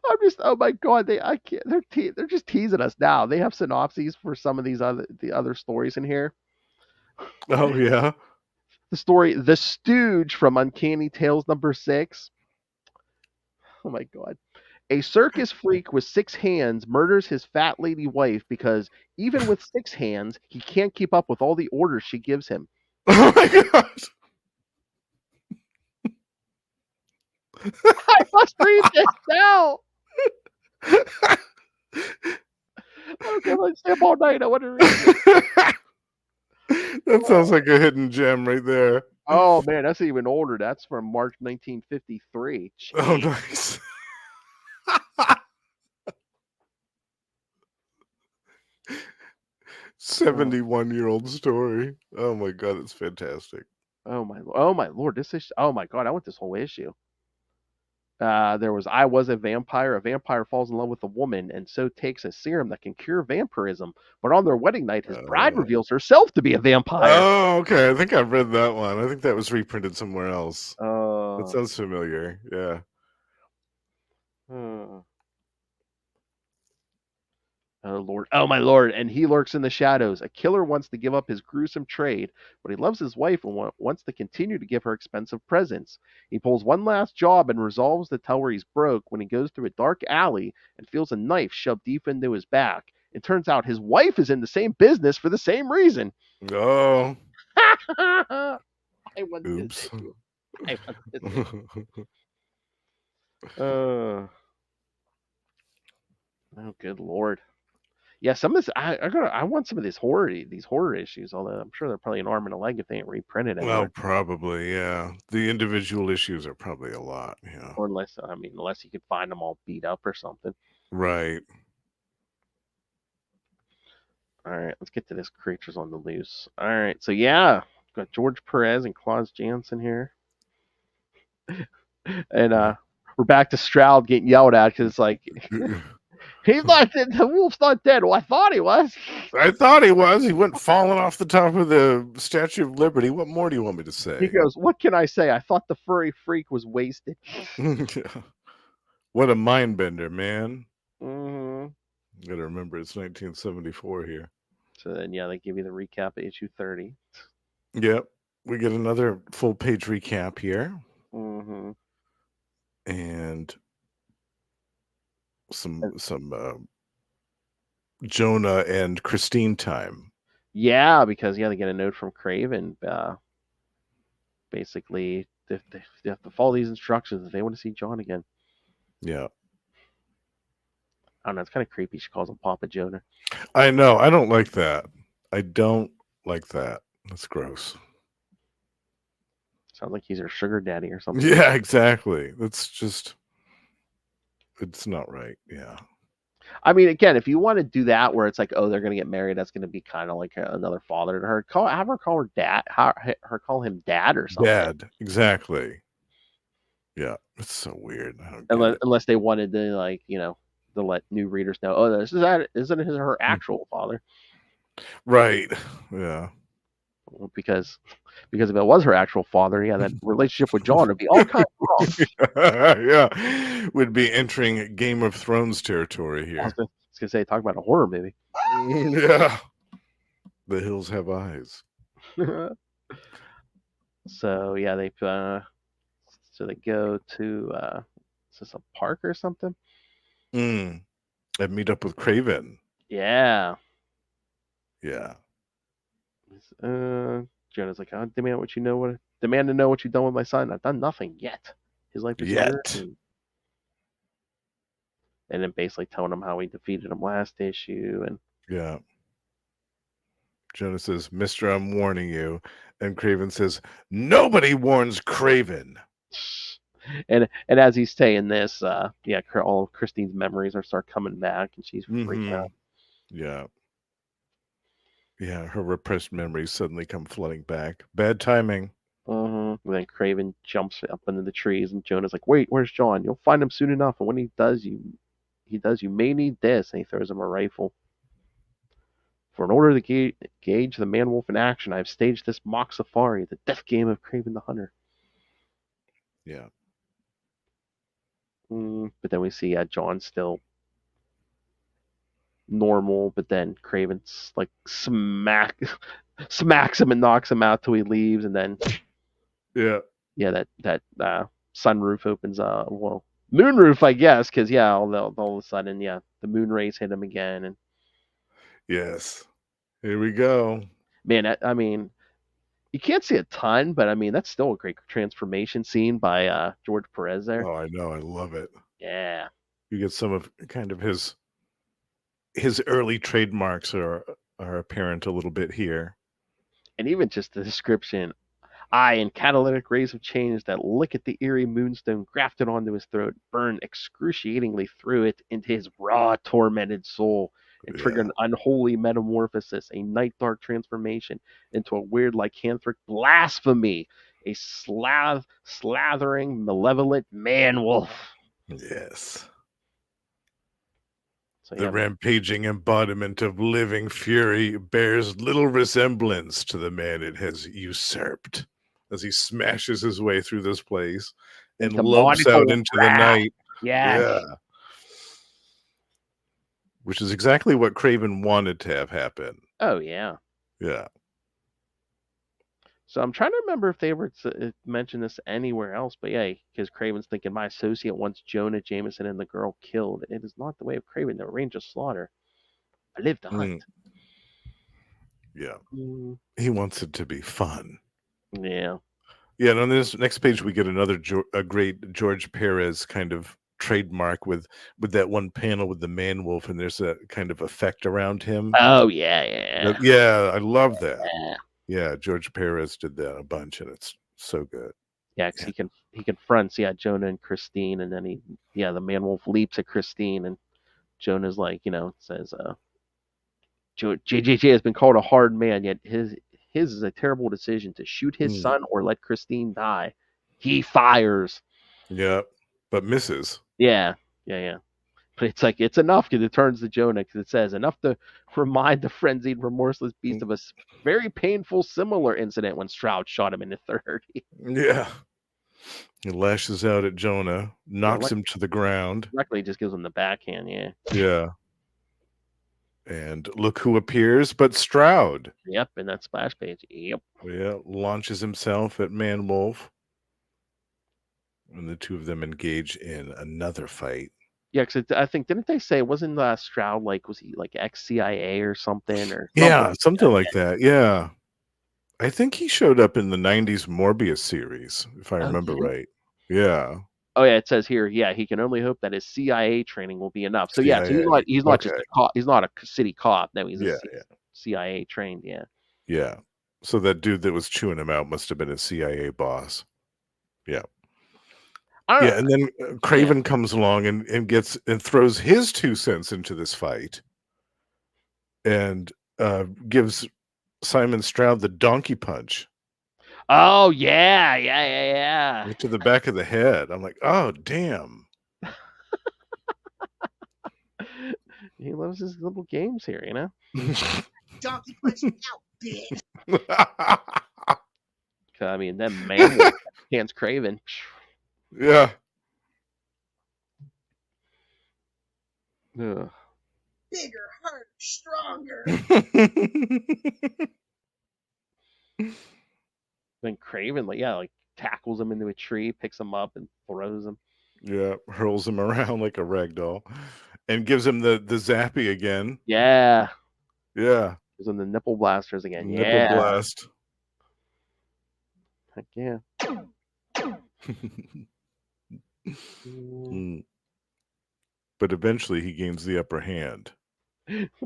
I'm just, oh my god, they're just teasing us now. They have synopses for some of the other stories in here.
Oh yeah.
The story The Stooge from Uncanny Tales #6. Oh my god. A circus freak with 6 hands murders his fat lady wife because even with 6 hands, he can't keep up with all the orders she gives him.
Oh my god.
I must read this now. Okay, let's stay up all night. I want to read it.
That sounds like a hidden gem right there.
Oh man, that's even older. That's from March 1953. Jeez.
Oh, nice. 71-year-old story. Oh my god, it's fantastic.
Oh my lord, this is. Oh my god, I want this whole issue. There was I Was a Vampire. A vampire falls in love with a woman and so takes a serum that can cure vampirism. But on their wedding night, his bride reveals herself to be a vampire.
Oh, okay. I think I've read that one. I think that was reprinted somewhere else. That sounds familiar. Yeah.
Oh Lord, oh my Lord, and he lurks in the shadows. A killer wants to give up his gruesome trade, but he loves his wife and wants to continue to give her expensive presents. He pulls one last job and resolves to tell her he's broke when he goes through a dark alley and feels a knife shoved deep into his back. It turns out his wife is in the same business for the same reason.
Oh.
I want
Oops.
this. Oh, good Lord. Yeah, some of this I want some of these horror issues. Although I'm sure they're probably an arm and a leg if they ain't reprinted
Well,
anywhere.
probably, yeah. The individual issues are probably a lot, yeah.
Or unless you could find them all beat up or something.
Right.
All right, let's get to this Creatures on the Loose. All right, so yeah, got George Perez and Claus Jansen here, and we're back to Stroud getting yelled at because it's like he's not dead. The wolf's not dead. Well, I thought he was.
I thought he was. He went falling off the top of the Statue of Liberty. What more do you want me to say?
He goes, "What can I say? I thought the furry freak was wasted."
What a mind bender, man.
Mm-hmm.
Gotta remember it's 1974 here.
So then, yeah, they give you the recap of issue 30.
Yep, we get another full page recap here,
Mm-hmm.
and some Jonah and Christine time.
Yeah, because they get a note from Kraven. Basically, they have to follow these instructions if they want to see John again.
Yeah.
I don't know. It's kind of creepy. She calls him Papa Jonah.
I know. I don't like that. I don't like that. That's gross.
Sounds like he's her sugar daddy or something.
Yeah, exactly. That's just, it's not right. Yeah.
I mean, again, if you want to do that where it's like, oh, they're going to get married, that's going to be kind of like another father to her. Have her call her dad. Her call him dad or something.
Dad, exactly. Yeah, it's so weird. I don't get it.
Unless they wanted to, like, to let new readers know, oh, isn't her actual father?
Right. Yeah.
Because if it was her actual father, yeah, that relationship with John would be all kinds of wrong.
Yeah, would be entering Game of Thrones territory here.
I was gonna say, talk about a horror movie.
Yeah. The hills have eyes.
So yeah, they go to is this a park or something?
And meet up with Kraven.
Yeah.
Yeah.
Jonah's like, I demand to know what you've done with my son. I've done nothing yet. His life is
Yet.
And then basically telling him how he defeated him last issue. And
yeah. Jonah says, Mister, I'm warning you. And Kraven says, nobody warns Kraven.
And as he's saying this, all of Christine's memories start coming back, and she's freaking out.
Yeah. Yeah, her repressed memories suddenly come flooding back. Bad timing.
And then Kraven jumps up into the trees, and Jonah's like, wait, where's John? You'll find him soon enough. And when he does, you may need this. And he throws him a rifle. For in order to gauge the man-wolf in action, I've staged this mock safari, the death game of Kraven the Hunter.
Yeah.
But then we see John still normal, but then Kraven's like smacks him and knocks him out till he leaves, and then that sunroof opens up, moonroof, I guess, because all of a sudden the moon rays hit him again, and
yes, here we go.
Man, I mean, you can't see a ton, but I mean that's still a great transformation scene by George Perez there.
Oh, I know, I love it.
Yeah,
you get some of kind of his early trademarks are apparent a little bit here.
And even just the description, and catalytic rays of change that lick at the eerie moonstone grafted onto his throat, burn excruciatingly through it into his raw, tormented soul, and trigger an unholy metamorphosis, a night dark transformation into a weird lycanthric blasphemy, a slathering, malevolent man-wolf.
Yes.
So,
the rampaging embodiment of living fury bears little resemblance to the man it has usurped as he smashes his way through this place and lopes out into the night.
Yeah.
Which is exactly what Kraven wanted to have happen.
Oh, yeah.
Yeah.
So I'm trying to remember if they ever mentioned this anywhere else, but because Kraven's thinking my associate wants Jonah Jameson and the girl killed. It is not the way of Kraven to arrange a slaughter. I live to hunt.
Yeah. He wants it to be fun.
Yeah.
Yeah, and on this next page we get a great George Perez kind of trademark with that one panel with the man wolf, and there's a kind of effect around him.
Oh yeah.
Yeah, I love that.
Yeah.
Yeah, George Perez did that a bunch, and it's so good.
Yeah, because he confronts Jonah and Christine, and then the man wolf leaps at Christine, and Jonah's like, says, JJJ has been called a hard man, yet his is a terrible decision to shoot his son or let Christine die. He fires.
Yeah, but misses.
Yeah. But it's like, it's enough, because it turns to Jonah, because it says, enough to remind the frenzied, remorseless beast of a very painful, similar incident when Stroud shot him in the 30.
Yeah. He lashes out at Jonah, knocks him to the ground.
Luckily, just gives him the backhand, yeah.
Yeah. And look who appears but Stroud.
Yep, in that splash page. Yep.
Yeah, launches himself at Man Wolf. And the two of them engage in another fight.
Yeah, because I think, didn't they say, wasn't Stroud, was he ex-CIA or something?
Something like that. Yeah. I think he showed up in the 90s Morbius series, if I remember right. Yeah.
Oh yeah, it says here, he can only hope that his CIA training will be enough. So so he's not just a cop, he's not a city cop. No, he's CIA trained,
Yeah. So that dude that was chewing him out must have been a CIA boss. Yeah. And then Kraven comes along and gets and throws his 2 cents into this fight and gives Simon Stroud the donkey punch.
Oh yeah.
Right to the back of the head. I'm like, oh damn.
He loves his little games here,
Donkey punch out, bitch.
I mean, then man hands Kraven.
Yeah.
Ugh.
Bigger, harder, stronger.
Then Kraven, tackles him into a tree, picks him up, and throws him.
Yeah, hurls him around like a rag doll, and gives him the zappy again.
Yeah.
Yeah.
Gives him the nipple blasters again.
Nipple blast.
Heck yeah.
But eventually he gains the upper hand.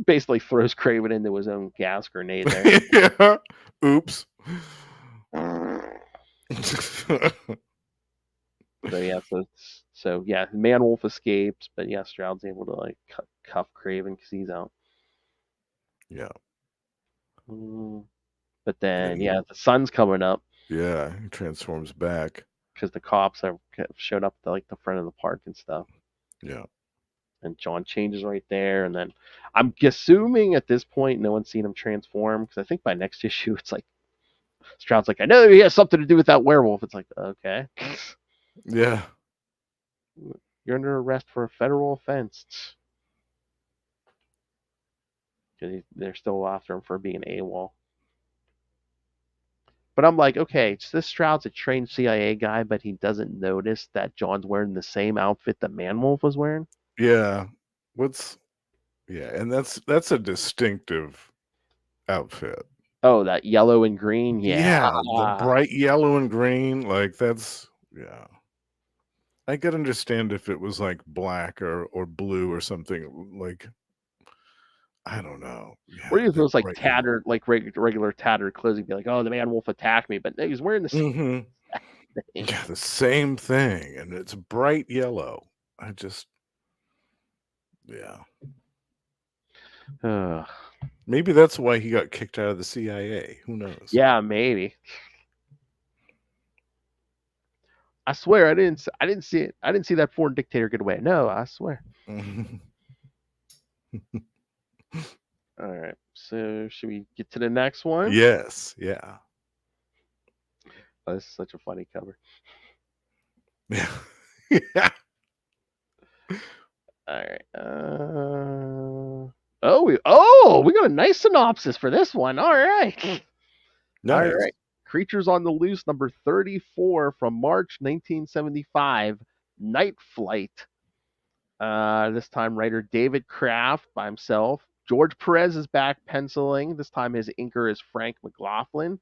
Basically throws Kraven into his own gas grenade there.
Yeah. Oops.
So Man Wolf escapes, but Stroud's able to cuff Kraven because he's out.
Yeah.
But then the sun's coming up.
Yeah, he transforms back
because the cops have showed up at the front of the park and stuff.
Yeah.
And John changes right there, and then I'm assuming at this point no one's seen him transform, because I think by next issue it's like Stroud's like, I know he has something to do with that werewolf. It's like, okay.
Yeah.
You're under arrest for a federal offense. Because they're still after him for being AWOL. But I'm like, okay, this Stroud's a trained CIA guy, but he doesn't notice that John's wearing the same outfit that Man Wolf was wearing.
Yeah. And that's a distinctive outfit.
Oh, that yellow and green?
Yeah, the bright yellow and green, that's I could understand if it was black or blue or something, I don't know.
Yeah, or if it was tattered, regular tattered clothes, you'd be like, oh, the Man Wolf attacked me, but no, he's wearing the same thing.
Yeah, the same thing, and it's bright yellow. Maybe that's why he got kicked out of the CIA. Who knows?
Yeah, maybe. I swear, I didn't see it. I didn't see that foreign dictator get away. No, I swear. All right. So, should we get to the next one?
Yes. Yeah.
Oh, this is such a funny cover.
Yeah. Yeah.
All right. We got a nice synopsis for this one. All right.
Nice.
All right. Creatures on the Loose, number 34 from March 1975. Night Flight. This time, writer David Kraft by himself. George Perez is back penciling. This time, his inker is Frank McLaughlin.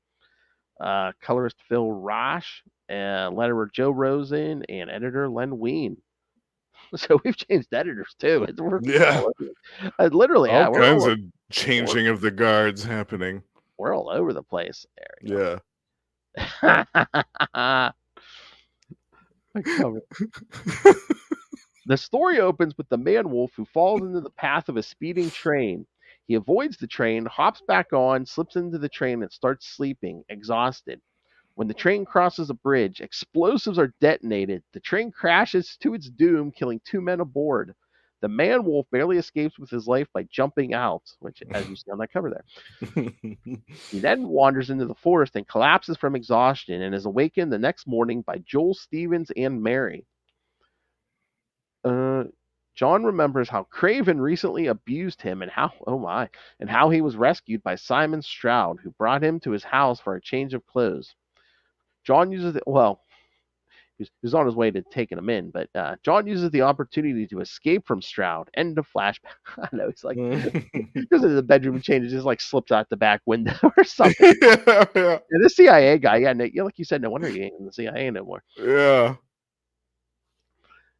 Colorist Phil Roche. Letterer Joe Rosen. And editor Len Wein. So we've changed editors too. We're
Yeah.
all over. Literally, yeah,
All
we're
kinds
all,
of changing of the guards happening.
we're all over the place. There
Yeah.
we go. I cover. The story opens with the man wolf who falls into the path of a speeding train. He avoids the train, hops back on, slips into the train, and starts sleeping, exhausted. When the train crosses a bridge, explosives are detonated. The train crashes to its doom, killing 2 men aboard. The man wolf barely escapes with his life by jumping out, which, as you see on that cover there. He then wanders into the forest and collapses from exhaustion and is awakened the next morning by Joel, Stevens, and Mary. John remembers how Kraven recently abused him and how he was rescued by Simon Stroud, who brought him to his house for a change of clothes. John uses he's on his way to taking him in, but John uses the opportunity to escape from Stroud. End of flashback. I know he's like goes into the bedroom and changes, just like slips out the back window or something.
Yeah.
Yeah, the CIA guy, like you said, no wonder he ain't in the CIA no more.
Yeah.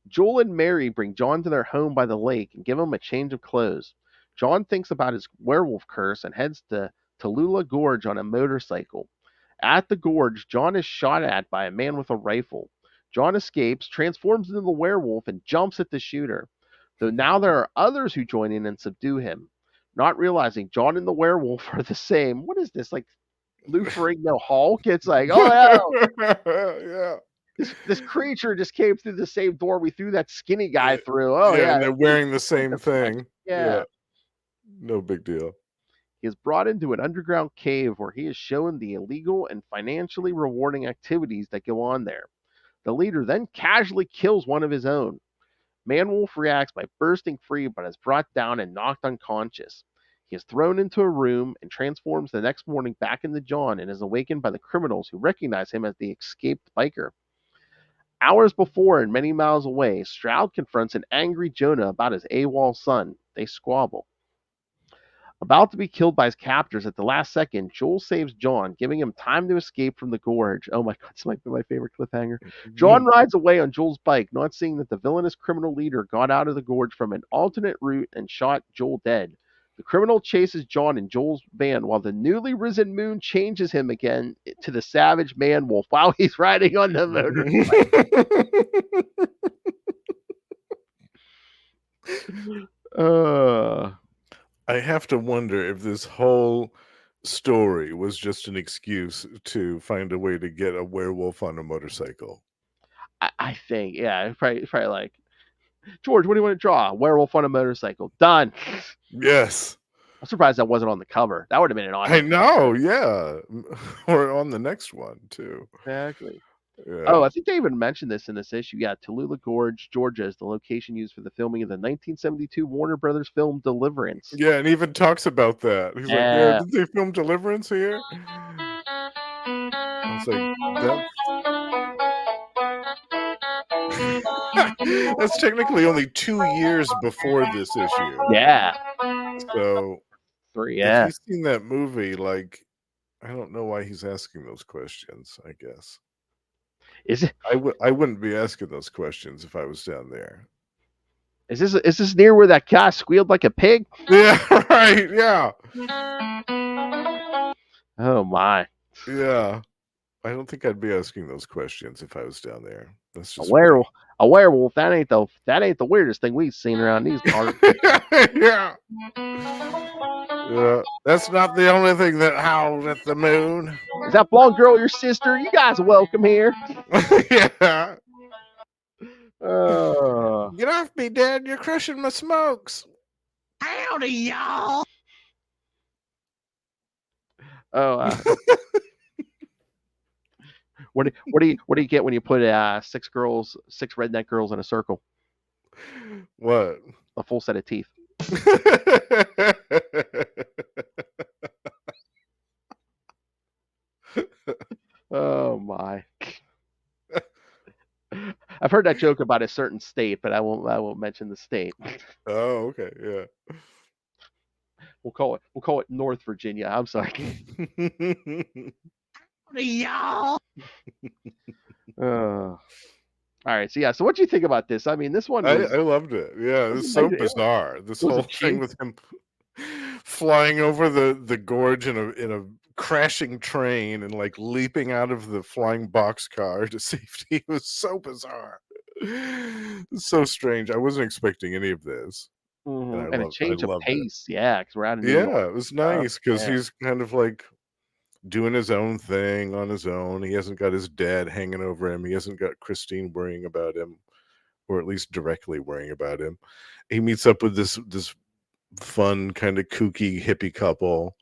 Joel and Mary bring John to their home by the lake and give him a change of clothes. John thinks about his werewolf curse and heads to Tallulah Gorge on a motorcycle. At the gorge, John is shot at by a man with a rifle. John escapes, transforms into the werewolf, and jumps at the shooter. Though now there are others who join in and subdue him. Not realizing John and the werewolf are the same. What is this, like Lou Ferrigno Hulk? It's like, oh no,
Yeah.
this creature just came through the same door we threw that skinny guy through. Oh yeah,
and they're wearing the same thing.
yeah.
No big deal.
He is brought into an underground cave where he is shown the illegal and financially rewarding activities that go on there. The leader then casually kills one of his own. Manwolf reacts by bursting free but is brought down and knocked unconscious. He is thrown into a room and transforms the next morning back into John and is awakened by the criminals who recognize him as the escaped biker. Hours before and many miles away, Stroud confronts an angry Jonah about his AWOL son. They squabble. About to be killed by his captors at the last second, Joel saves John, giving him time to escape from the gorge. Oh my god, this might be my favorite cliffhanger. John rides away on Joel's bike, not seeing that the villainous criminal leader got out of the gorge from an alternate route and shot Joel dead. The criminal chases John in Joel's van while the newly risen moon changes him again to the savage man wolf while he's riding on the motorcycle.
I have to wonder if this whole story was just an excuse to find a way to get a werewolf on a motorcycle.
I think, yeah, probably like, George, what do you want to draw? Werewolf on a motorcycle. Done.
Yes.
I'm surprised that wasn't on the cover. That would have been an awesome.
I know, yeah. Or on the next one, too.
Exactly.
Yeah.
Oh, I think they even mentioned this in this issue. Yeah, Tallulah Gorge, Georgia is the location used for the filming of the 1972 Warner Brothers film Deliverance.
Yeah, and even talks about that. He's like, yeah, did they film Deliverance here? I was like, that's technically only 2 years before this issue.
Yeah.
So,
3, yeah.
if he's seen that movie, like, I don't know why he's asking those questions, I guess.
Is it?
I wouldn't be asking those questions if I was down there.
Is this near where that guy squealed like a pig?
Yeah, right. Yeah.
Oh my.
Yeah. I don't think I'd be asking those questions if I was down there. That's just
a werewolf. That ain't the weirdest thing we've seen around these parts.
Yeah. Yeah. That's not the only thing that howls at the moon.
Is that blonde girl your sister? You guys are welcome here.
Yeah.
Get
off me, Dad. You're crushing my smokes.
Howdy, y'all.
Oh, what do you get when you put 6 redneck girls in a circle?
What?
A full set of teeth. Oh my. I've heard that joke about a certain state, but I won't mention the state.
Oh, okay, yeah.
We'll call it North Virginia. I'm sorry.
Howdy, y'all.
All right. So yeah. So what do you think about this? I mean, this one
I
was
loved it. Yeah,
was
it's
a
so
nice,
bizarre. This
it was a
whole thing
chase.
with him flying over the gorge in a crashing train and like leaping out of the flying boxcar to safety. It was so bizarre. So strange. I wasn't expecting any of this. And
And a
I
change of
loved it.
pace. Yeah, because we're out of New York.
Yeah, it was nice because
Yeah.
he's kind of like doing his own thing on his own. He hasn't got his dad hanging over him. He hasn't got Christine worrying about him, or at least directly worrying about him. He meets up with this fun kind of kooky hippie couple.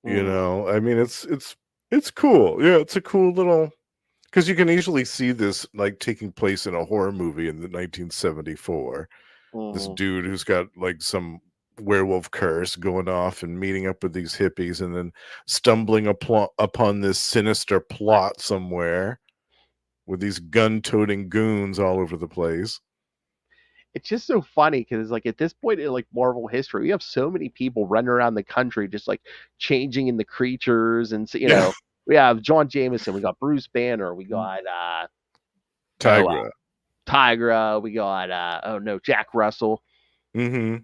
You know, I mean, it's cool. Yeah, it's a cool little, because you can easily see this like taking place in a horror movie in the 1974. This dude who's got like some werewolf curse going off and meeting up with these hippies and then stumbling upon this sinister plot somewhere with these gun-toting goons all over the place.
It's just so funny because like at this point in like Marvel history, we have so many people running around the country just like changing in the creatures, and you know, we have John Jameson, we got Bruce Banner, we got
Tigra.
Tigra, we got Jack Russell.
Mm-hmm.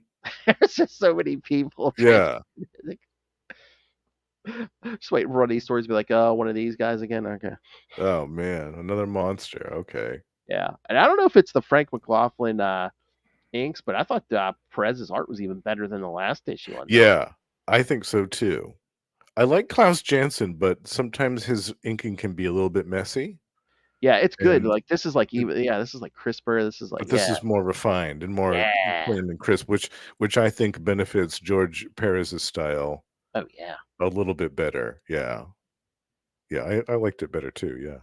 There's just so many people.
Yeah.
Just waiting for one of these stories to be like, oh, one of these guys again. Okay.
Oh man, another monster. Okay.
Yeah, and I don't know if it's the Frank McLaughlin inks, but I thought Perez's art was even better than the last issue.
Yeah, I think so too. I like Klaus Janson, but sometimes his inking can be a little bit messy.
Yeah, it's good.
And
Like this is like this is like crisper. This is like
but this is more refined and more plain and crisp, which I think benefits George Perez's style.
Oh yeah,
a little bit better. Yeah, yeah, I liked it better too. Yeah.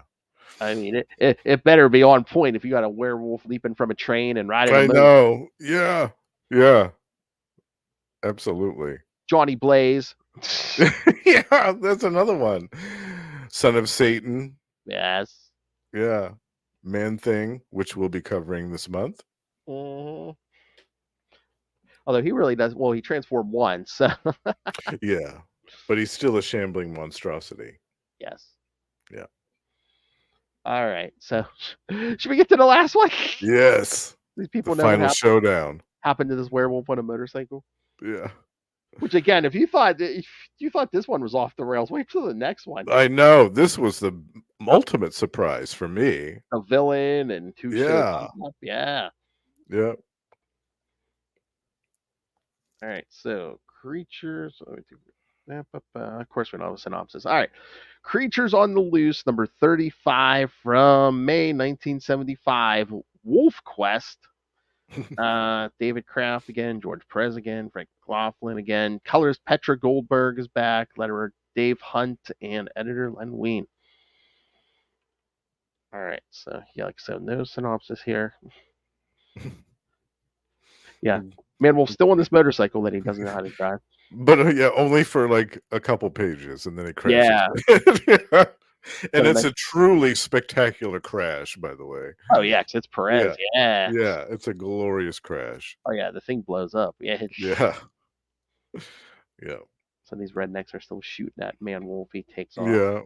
I mean, it better be on point if you got a werewolf leaping from a train and riding.
I know. Yeah. Yeah. Absolutely.
Johnny Blaze.
Yeah, that's another one. Son of Satan.
Yes.
Yeah. Man Thing, which we'll be covering this month.
Although he really does well, he transformed once. So.
Yeah, but he's still a shambling monstrosity.
Yes.
Yeah.
All right. So, should we get to the last one?
Yes.
These people
the
know
final showdown.
Happened to this werewolf on a motorcycle.
Yeah.
Which again, if you thought this one was off the rails, wait till the next one.
I know, this was the ultimate surprise for me.
A villain and two shows up. Yeah.
Yeah.
All right. So creatures. Of course, we don't have a synopsis. All right. Creatures on the Loose, number 35 from May 1975. Wolf Quest. David Kraft again, George Perez again, Frank McLaughlin again. Colors Petra Goldberg is back. Letterer Dave Hunt and editor Len Wein. All right, so no synopsis here. Yeah, Manwolf's still on this motorcycle that he doesn't know how to drive.
But yeah, only for like a couple pages, and then it crashes.
Yeah.
And it's a truly spectacular crash, by the way.
Oh yeah, because it's Perez. Yeah.
Yeah, it's a glorious crash.
Oh yeah, the thing blows up. Yeah.
Yeah. Yeah.
So these rednecks are still shooting at Manwolf. He takes off.
Yeah.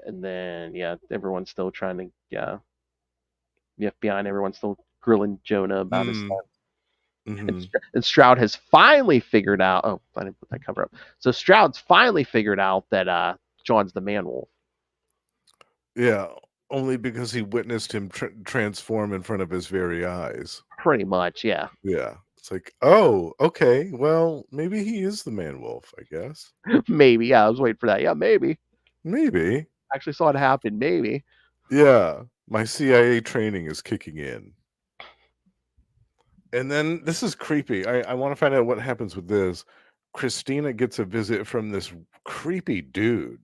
And then everyone's still trying to the FBI and everyone's still grilling Jonah about his stuff.
Mm-hmm.
And Stroud has finally figured out. Oh, I didn't put that cover up. So Stroud's finally figured out that John's the Man-Wolf.
Yeah, only because he witnessed him transform in front of his very eyes.
Pretty much, yeah.
Yeah, it's like, oh, okay, well, maybe he is the Man-Wolf, I guess.
Maybe, yeah. I was waiting for that. Yeah, maybe.
Maybe.
Actually saw it happen. Maybe.
Yeah, my CIA training is kicking in. And then this is creepy. I want to find out what happens with this. Christina gets a visit from this creepy dude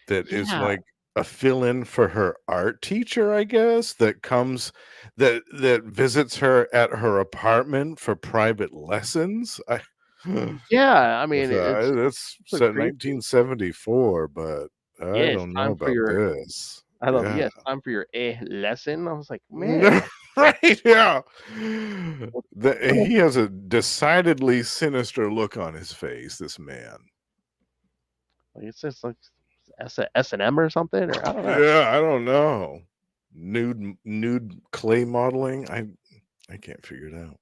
that is like a fill-in for her art teacher, I guess, that visits her at her apartment for private lessons.
Yeah, I mean,
it's set in 1974, but I don't know about this.
I love it. Yes, time for your lesson. I was like, man.
Right, yeah. He has a decidedly sinister look on his face, this man.
Like, it's just like S&M or something, or I don't know.
Yeah, I don't know. Nude clay modeling. I can't figure it out.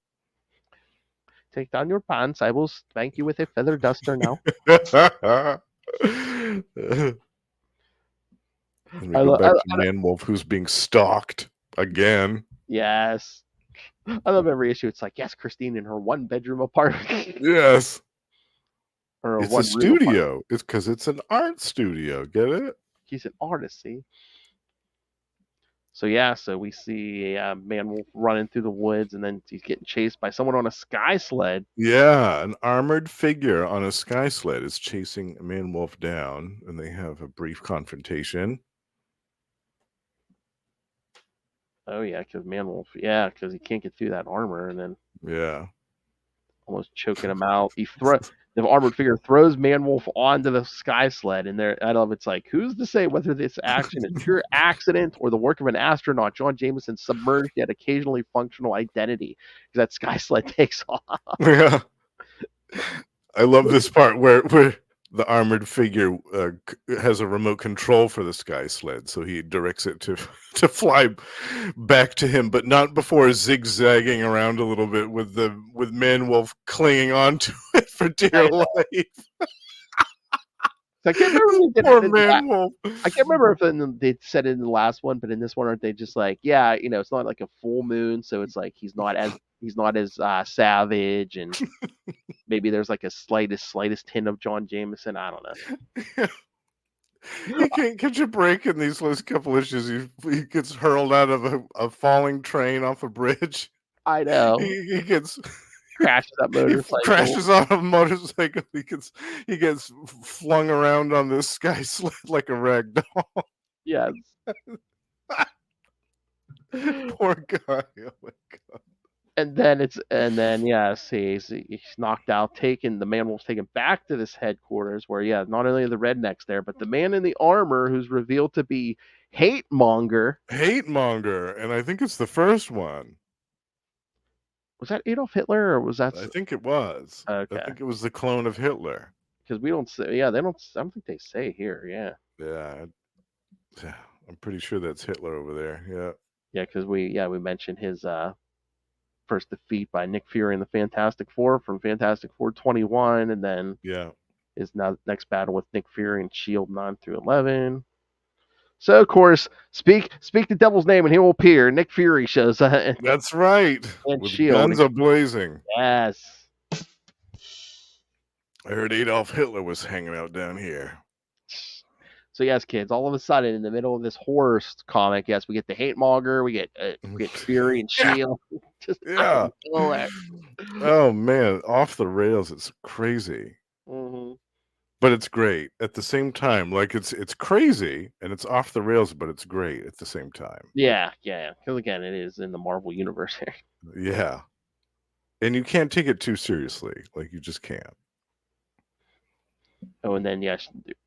Take down your pants. I will spank you with a feather duster now.
Then we go back to Man Wolf, who's being stalked again.
Yes. I love every issue. It's like, yes, Christine in her 1-bedroom apartment.
Yes.
Or
It's a studio. It's because it's an art studio. Get it?
He's an artist, see? So yeah, so we see Man Wolf running through the woods, and then he's getting chased by someone on a sky sled.
Yeah, an armored figure on a sky sled is chasing Man Wolf down, and they have a brief confrontation.
Oh yeah, because Man Wolf, because he can't get through that armor, and then almost choking him out. The armored figure throws Man Wolf onto the sky sled, and I love it's like, who's to say whether this action is pure accident or the work of an astronaut, John Jameson, submerged yet occasionally functional identity? Because that sky sled takes off.
Yeah, I love this part where the armored figure has a remote control for the sky sled, so he directs it to fly back to him, but not before zigzagging around a little bit with Man Wolf clinging onto it for dear life.
I can't remember.
Poor Man Wolf.
I can't remember if they said it in the last one, but in this one, aren't they just like, it's not like a full moon, so it's like he's not as savage, and maybe there's like a slightest hint of John Jameson. I don't know.
He can't catch a break in these last couple issues. He gets hurled out of a falling train off a bridge.
I know.
He gets
crashes that motorcycle.
He crashes on a motorcycle. He gets flung around on this sky sled like a rag doll.
Yes.
Poor guy. Oh my god.
And then he's knocked out, the Man Wolf's taken back to this headquarters where not only are the rednecks there, but the man in the armor who's revealed to be Hate-Monger.
Hate-Monger, and I think it's the first one.
Was that Adolf Hitler, or was that?
I think it was.
Okay.
I think it was the clone of Hitler.
Because we don't say. Yeah, they don't. I don't think they say here. Yeah.
Yeah, I'm pretty sure that's Hitler over there. Yeah.
Yeah, because we mentioned his first defeat by Nick Fury in the Fantastic Four from Fantastic Four 21, and then his next battle with Nick Fury in Shield 9 through 11. So of course, speak the devil's name and he will appear. Nick Fury shows up.
That's right.
And
with
Shield.
Guns a-blazing.
Yes.
I heard Adolf Hitler was hanging out down here.
So yes, kids, all of a sudden in the middle of this horror comic, we get the Hate-Monger, we get Fury and Shield. Just
oh man, off the rails. It's crazy.
Mm-hmm.
But it's great at the same time. Like it's crazy and it's off the rails, but it's great at the same time.
Yeah. Because again, it is in the Marvel universe.
Yeah. And you can't take it too seriously. Like you just can't.
Oh, and then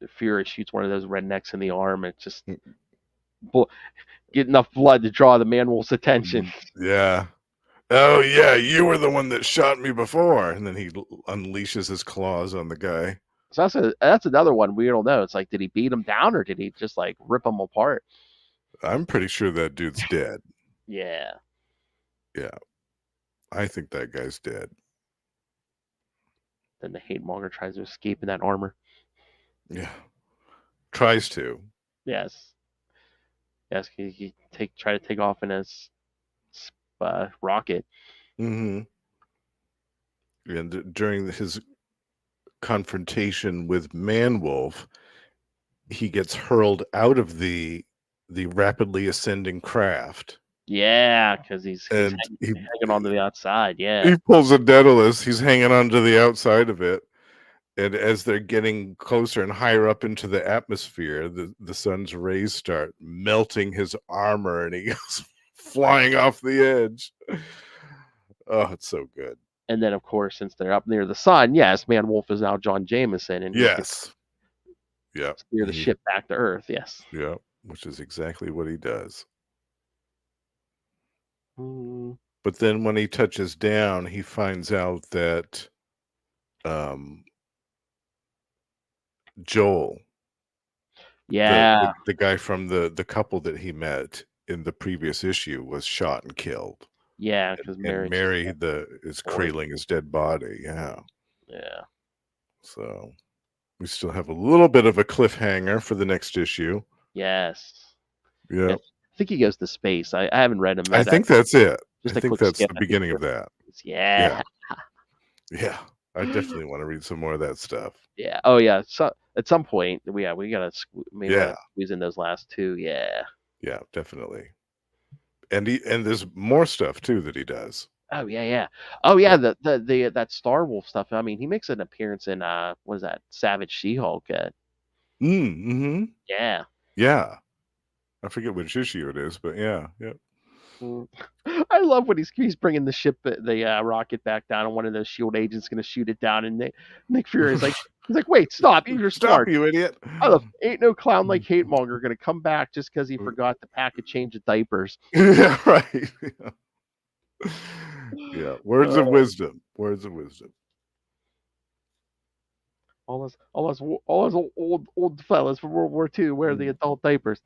Fury shoots one of those rednecks in the arm. And it's just get enough blood to draw the Man Wolf's attention.
Yeah. Oh yeah, you were the one that shot me before, and then he unleashes his claws on the guy.
So that's another one we don't know. It's like, did he beat him down or did he just like rip him apart?
I'm pretty sure that dude's dead.
Yeah.
I think that guy's dead.
Then the Hate-Monger tries to escape in that armor.
Yeah. Tries to.
Yes. He try to take off in his rocket.
Mm-hmm. And during his confrontation with Man Wolf, he gets hurled out of the rapidly ascending craft.
Yeah, because he's hanging onto the outside. Yeah,
he pulls a Daedalus. He's hanging onto the outside of it, and as they're getting closer and higher up into the atmosphere, the sun's rays start melting his armor, and he goes flying off the edge. Oh, it's so good.
And then, of course, since they're up near the sun, Man Wolf is now John Jameson, and steer the ship back to Earth. Yes.
Yeah, which is exactly what he does. But then when he touches down, he finds out that Joel
Yeah,
The guy from the couple that he met in the previous issue was shot and killed.
yeah, because
And Mary is
boy.
cradling his dead body. Yeah.
Yeah.
So we still have a little bit of a cliffhanger for the next issue.
Yes.
Yeah.
I think he goes to space. I haven't read him.
I think that's it.
Just
I
a
think
quick
that's
skip
the
at the
beginning of that.
Yeah.
Yeah. I definitely want to read some more of that stuff.
Yeah. Oh yeah. So at some point, we gotta maybe
Yeah.
squeeze in those last two. Yeah.
Yeah, definitely. And there's more stuff too that he does.
Oh yeah, yeah. Oh yeah, the that Star Wolf stuff. I mean, he makes an appearance in what is that? Savage She-Hulk.
Mm-hmm.
Yeah.
Yeah. I forget which issue it is, but yeah.
Mm. I love when he's bringing the ship, the rocket back down, and one of those Shield agents going to shoot it down, and Nick Fury is like, he's like, wait, stop, you're
Stop,
smart.
you idiot.
I love, ain't no clown like Hate-Monger going to come back just because he forgot to pack a change of diapers.
Yeah, right. Yeah. Words of wisdom. Words of wisdom.
All those old fellas from World War II wear the adult diapers.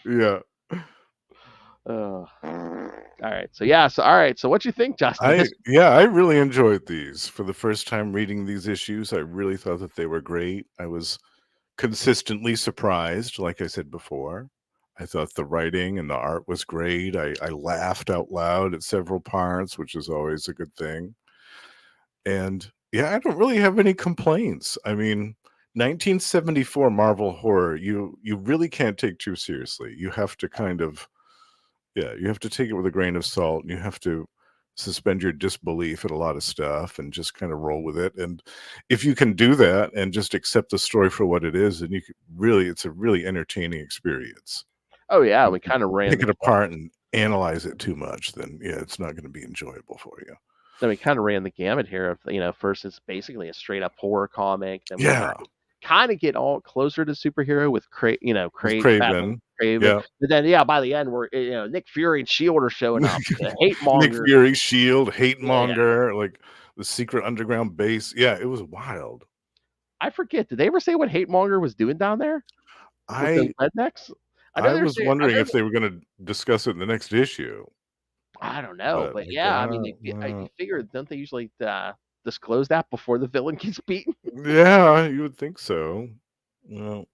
Yeah.
All right. So what you think, Justin?
I really enjoyed these. For the first time reading these issues, I really thought that they were great. I was consistently surprised, like I said before. I thought the writing and the art was great. I laughed out loud at several parts, which is always a good thing. And yeah, I don't really have any complaints. I mean, 1974 Marvel horror, you really can't take too seriously. You have to kind of, you have to take it with a grain of salt, and you have to suspend your disbelief at a lot of stuff and just kind of roll with it. And if you can do that and just accept the story for what it is, then it's a really entertaining experience.
Oh yeah, we kind of ran
pick it apart and analyze it too much, then it's not going to be enjoyable for you.
Then we kind of ran the gamut here of first it's basically a straight up horror comic. Then we kind of get all closer to superhero with Kraven.
Yeah.
But then by the end we're Nick Fury and Shield are showing up. Hate-Monger.
Nick Fury, Shield, Hate-Monger, like the secret underground base. Yeah, it was wild.
I forget. Did they ever say what Hate-Monger was doing down there? With the rednecks?
I was wondering if they were going to discuss it in the next issue.
I don't know, but I mean, I figured, don't they usually disclose that before the villain gets beaten?
Yeah, you would think so. Well,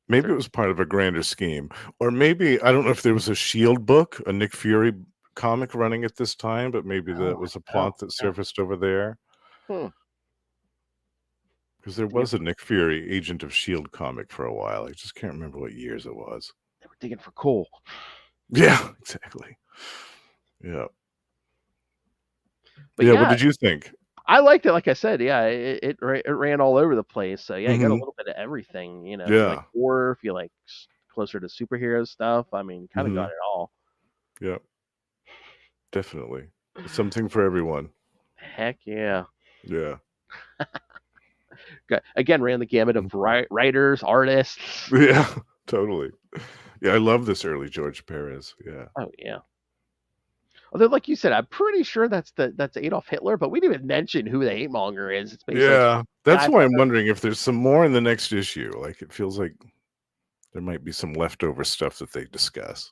maybe it was part of a grander scheme, or maybe I don't know if there was a Shield book, a Nick Fury comic running at this time, but maybe that was a plot that surfaced over there. Because there was a Nick Fury Agent of Shield comic for a while. I just can't remember what years it was.
They were digging for coal.
Yeah, exactly. Yeah.
But
what did you think?
I liked it. Like I said, it ran all over the place. So you got a little bit of everything. If you like horror, if you like closer to superhero stuff, I mean, kind of got it all.
Yeah, definitely something for everyone.
Heck yeah.
Yeah.
Again, ran the gamut of writers, artists.
Yeah, totally. Yeah, I love this early George Perez. Yeah.
Oh yeah. Although, like you said, I'm pretty sure that's Adolf Hitler, but we didn't even mention who the Hate-Monger is. It's basically
that's why I'm wondering if there's some more in the next issue. Like, it feels like there might be some leftover stuff that they discuss.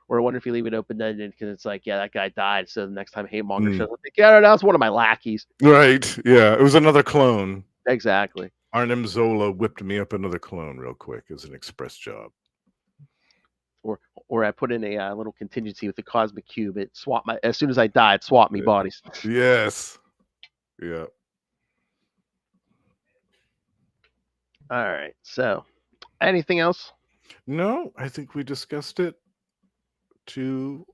Or I wonder if you leave it open-ended because it's like, that guy died, so the next time Hate-Monger shows up, that's one of my lackeys.
Right, yeah. It was another clone.
Exactly.
Arnim Zola whipped me up another clone real quick as an express job.
Or I put in a little contingency with the Cosmic Cube. It swapped as soon as I died, swap me bodies.
Yes. Yeah.
All right. So, anything else?
No, I think we discussed it to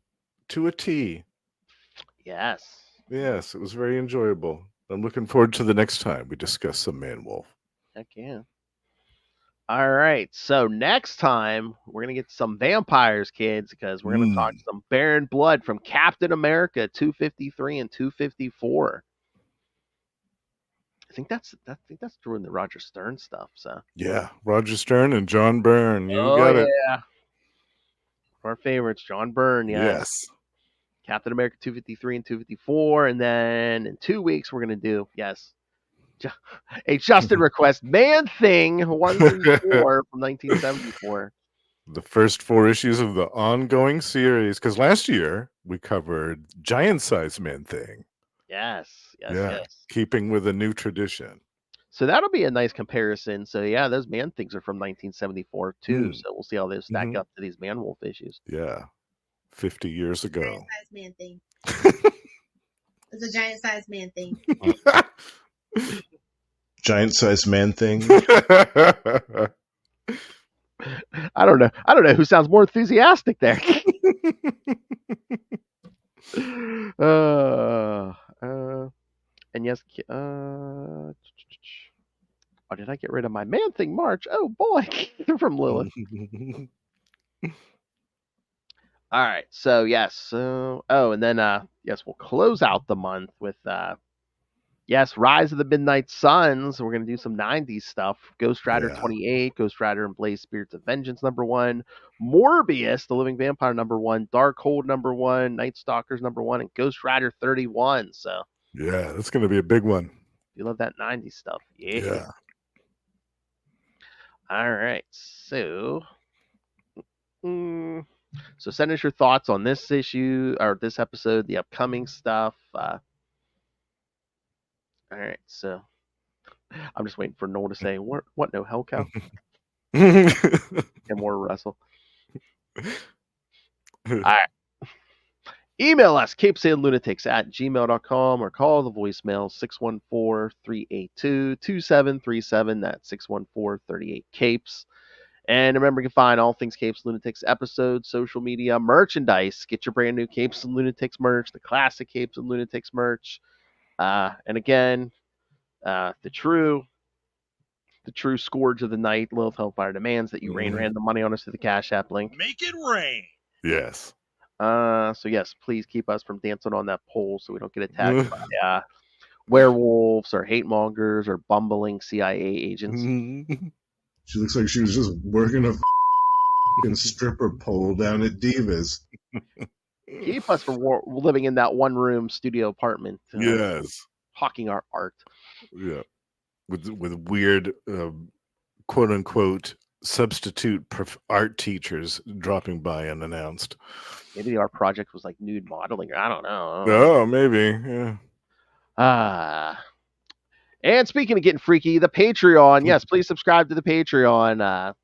a T.
Yes.
Yes, it was very enjoyable. I'm looking forward to the next time we discuss some Man-Wolf.
Heck yeah. All right, so next time we're gonna get some vampires, kids, because we're gonna talk some Baron Blood from Captain America 253 and 254. I think that's during the Roger Stern stuff. So
yeah, Roger Stern and John Byrne. You got it.
Yeah, our favorites, John Byrne.
Yes.
Captain America 253 and 254, and then in 2 weeks we're gonna do A Justin request, Man Thing 134 from 1974.
The first 4 issues of the ongoing series. Because last year we covered Giant Size Man Thing.
Yes.
Yeah, keeping with a new tradition.
So that'll be a nice comparison. So yeah, those Man Things are from 1974 too. So we'll see how they stack up to these Man Wolf issues.
Yeah, 50 years ago.
Giant size man thing. It's a giant size man thing.
Giant size man thing.
I don't know who sounds more enthusiastic there. And yes, oh, did I get rid of my Man Thing March? Oh boy, from Lilith. All right, so yes, and then yes, we'll close out the month with yes, Rise of the Midnight Suns. We're gonna do some '90s stuff. Ghost Rider 28, Ghost Rider and Blaze Spirits of Vengeance #1, Morbius, The Living Vampire #1, Darkhold #1, Night Stalkers #1, and Ghost Rider 31. So
yeah, that's gonna be a big one.
You love that '90s stuff, yeah. All right, so. So send us your thoughts on this issue or this episode, the upcoming stuff. All right, so I'm just waiting for Noel to say what no hell cow and more Russell. All right. Email us, CapesandLunatics@gmail.com, or call the voicemail 614-382-2737. That's 614-38-CAPES. And remember, you can find all things Capes and Lunatics episodes, social media, merchandise. Get your brand new Capes and Lunatics merch, the classic Capes and Lunatics merch. And again, the true scourge of the night, Lilith Hellfire, demands that you rain random money on us through the Cash App link.
Make it rain.
Yes.
So yes, please keep us from dancing on that pole so we don't get attacked by werewolves or hate-mongers or bumbling CIA agents.
She looks like she was just working a stripper pole down at Divas.
Keep us from living in that one-room studio apartment.
Yes.
Hawking our art.
Yeah. With weird, quote-unquote, substitute art teachers dropping by unannounced.
Maybe our project was like nude modeling. I don't know.
Oh, maybe. Yeah.
And speaking of getting freaky, the Patreon. Yes, please subscribe to the Patreon.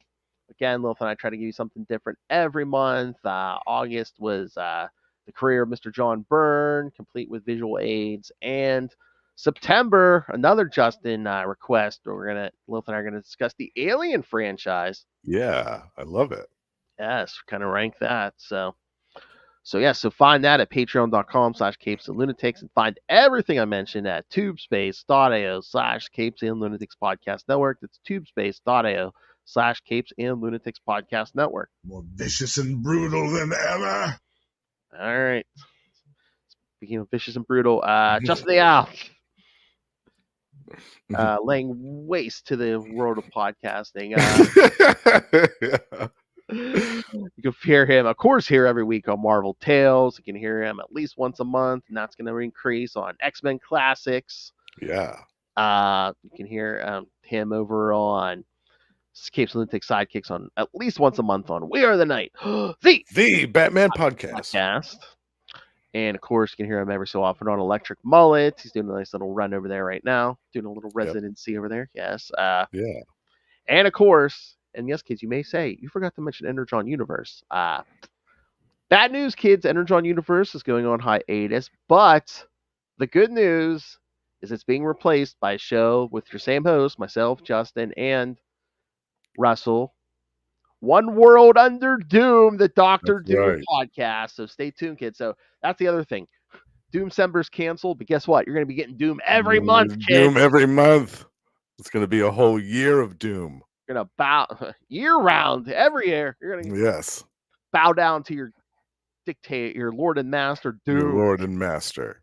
Again, Lilith and I try to give you something different every month. August was The Career of Mr. John Byrne, complete with visual aids. And September, another Justin request. Lilith and I are going to discuss the Alien franchise.
Yeah, I love it.
Yes, kind of rank that. So find that at patreon.com/CapesandLunatics and find everything I mentioned at tubespace.io/CapesandLunatics Podcast Network. That's tubespace.io/Capes and Lunatics Podcast Network.
More vicious and brutal than ever.
All right. Speaking of vicious and brutal, Justin the Owl. Laying waste to the world of podcasting. You can hear him, of course, every week on Marvel Tales. You can hear him at least once a month, and that's going to increase on X-Men Classics.
Yeah.
You can hear him over on Capes and Lunatics Sidekicks on at least once a month on We Are the Night,
the Batman podcast.
And of course, you can hear him every so often on Electric Mullet. He's doing a nice little run over there right now, doing a little residency over there. Yes.
Yeah.
And of course, and yes, kids, you may say, you forgot to mention Energon Universe. Bad news, kids. Energon Universe is going on hiatus, but the good news is it's being replaced by a show with your same host, myself, Justin, and Russell. One World Under Doom, the Dr. Doom podcast. So stay tuned, kids. So that's the other thing. Doomsember's canceled, but guess what? You're going to be getting Doom every month, kids.
Doom every month. It's going to be a whole year of Doom.
You're going to bow year round, every year. You're going to bow down to your dictate, your Lord and Master Doom.
Your Lord and Master.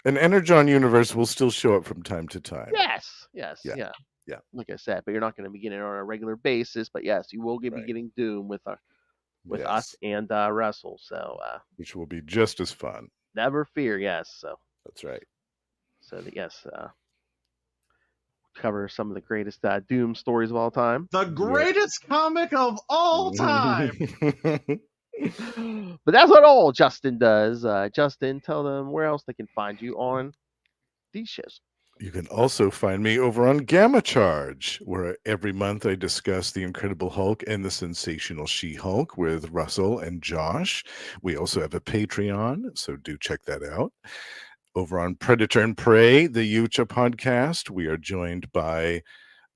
And Energon Universe will still show up from time to time.
Yes. Like I said, but you're not going to be getting it on a regular basis. But yes, you will be getting Doom with us and Russell. So
which will be just as fun.
Never fear. Yes. So
that's right.
So yes. cover some of the greatest Doom stories of all time.
The greatest comic of all time.
But that's not all Justin does. Justin, tell them where else they can find you on these shows.
You can also find me over on Gamma Charge, where every month I discuss the Incredible Hulk and the Sensational She-Hulk with Russell and Josh. We also have a Patreon, so do check that out. Over on Predator and Prey, the Yucha podcast, we are joined by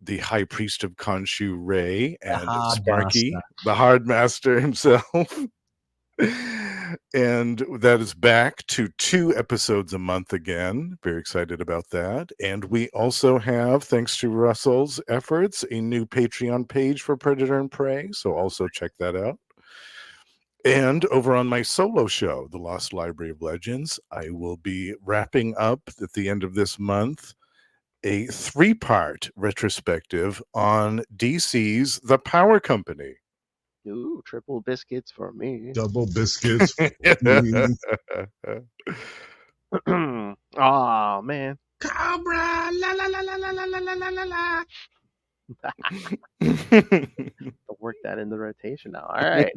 the High Priest of Khonshu, Ray, and
Hard
Sparky,
Master.
the Hard Master himself. And that is back to 2 episodes a month again. Very excited about that. And we also have, thanks to Russell's efforts, a new Patreon page for Predator and Prey. So also check that out. And over on my solo show, The Lost Library of Legends, I will be wrapping up at the end of this month a 3-part retrospective on DC's The Power Company.
Ooh, triple biscuits for me.
Double biscuits.
Oh man.
Cobra, la la la la la la la la la la la.
I'll work that in the rotation now. All right.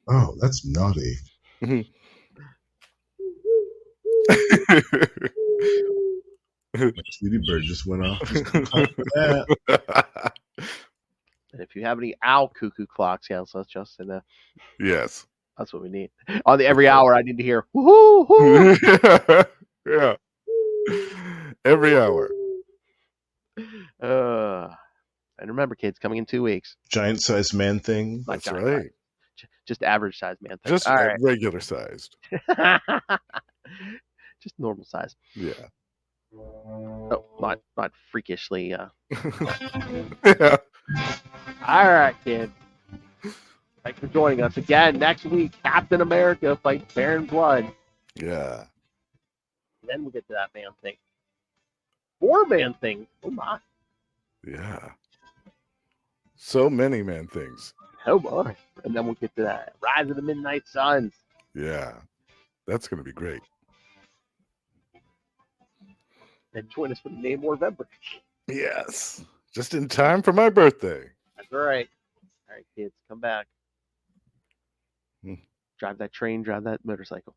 Oh, that's naughty. My Tweety bird just went off. Yeah.
And if you have any owl cuckoo clocks, yes, that's just in the.
Yes.
That's what we need. On the every hour, I need to hear woohoo, whoo.
Yeah. Every hour.
And remember, kids, coming in 2 weeks.
Giant sized man thing.
Not
That's
giant
right.
size. Just average size man thing.
Just
all right.
regular sized.
Just normal size.
Yeah.
Oh, not freakishly.
Yeah.
All right, kid. Thanks for joining us again. Next week, Captain America fights Baron Blood.
Yeah.
Then we'll get to that man thing. 4-man thing. Oh my.
Yeah. So many man things.
Oh boy. And then we'll get to that Rise of the Midnight Suns.
Yeah. That's going to be great.
And join us for the Namor November.
Yes. Just in time for my birthday.
That's all right. All right, kids, come back.
Hmm.
Drive that train, drive that motorcycle.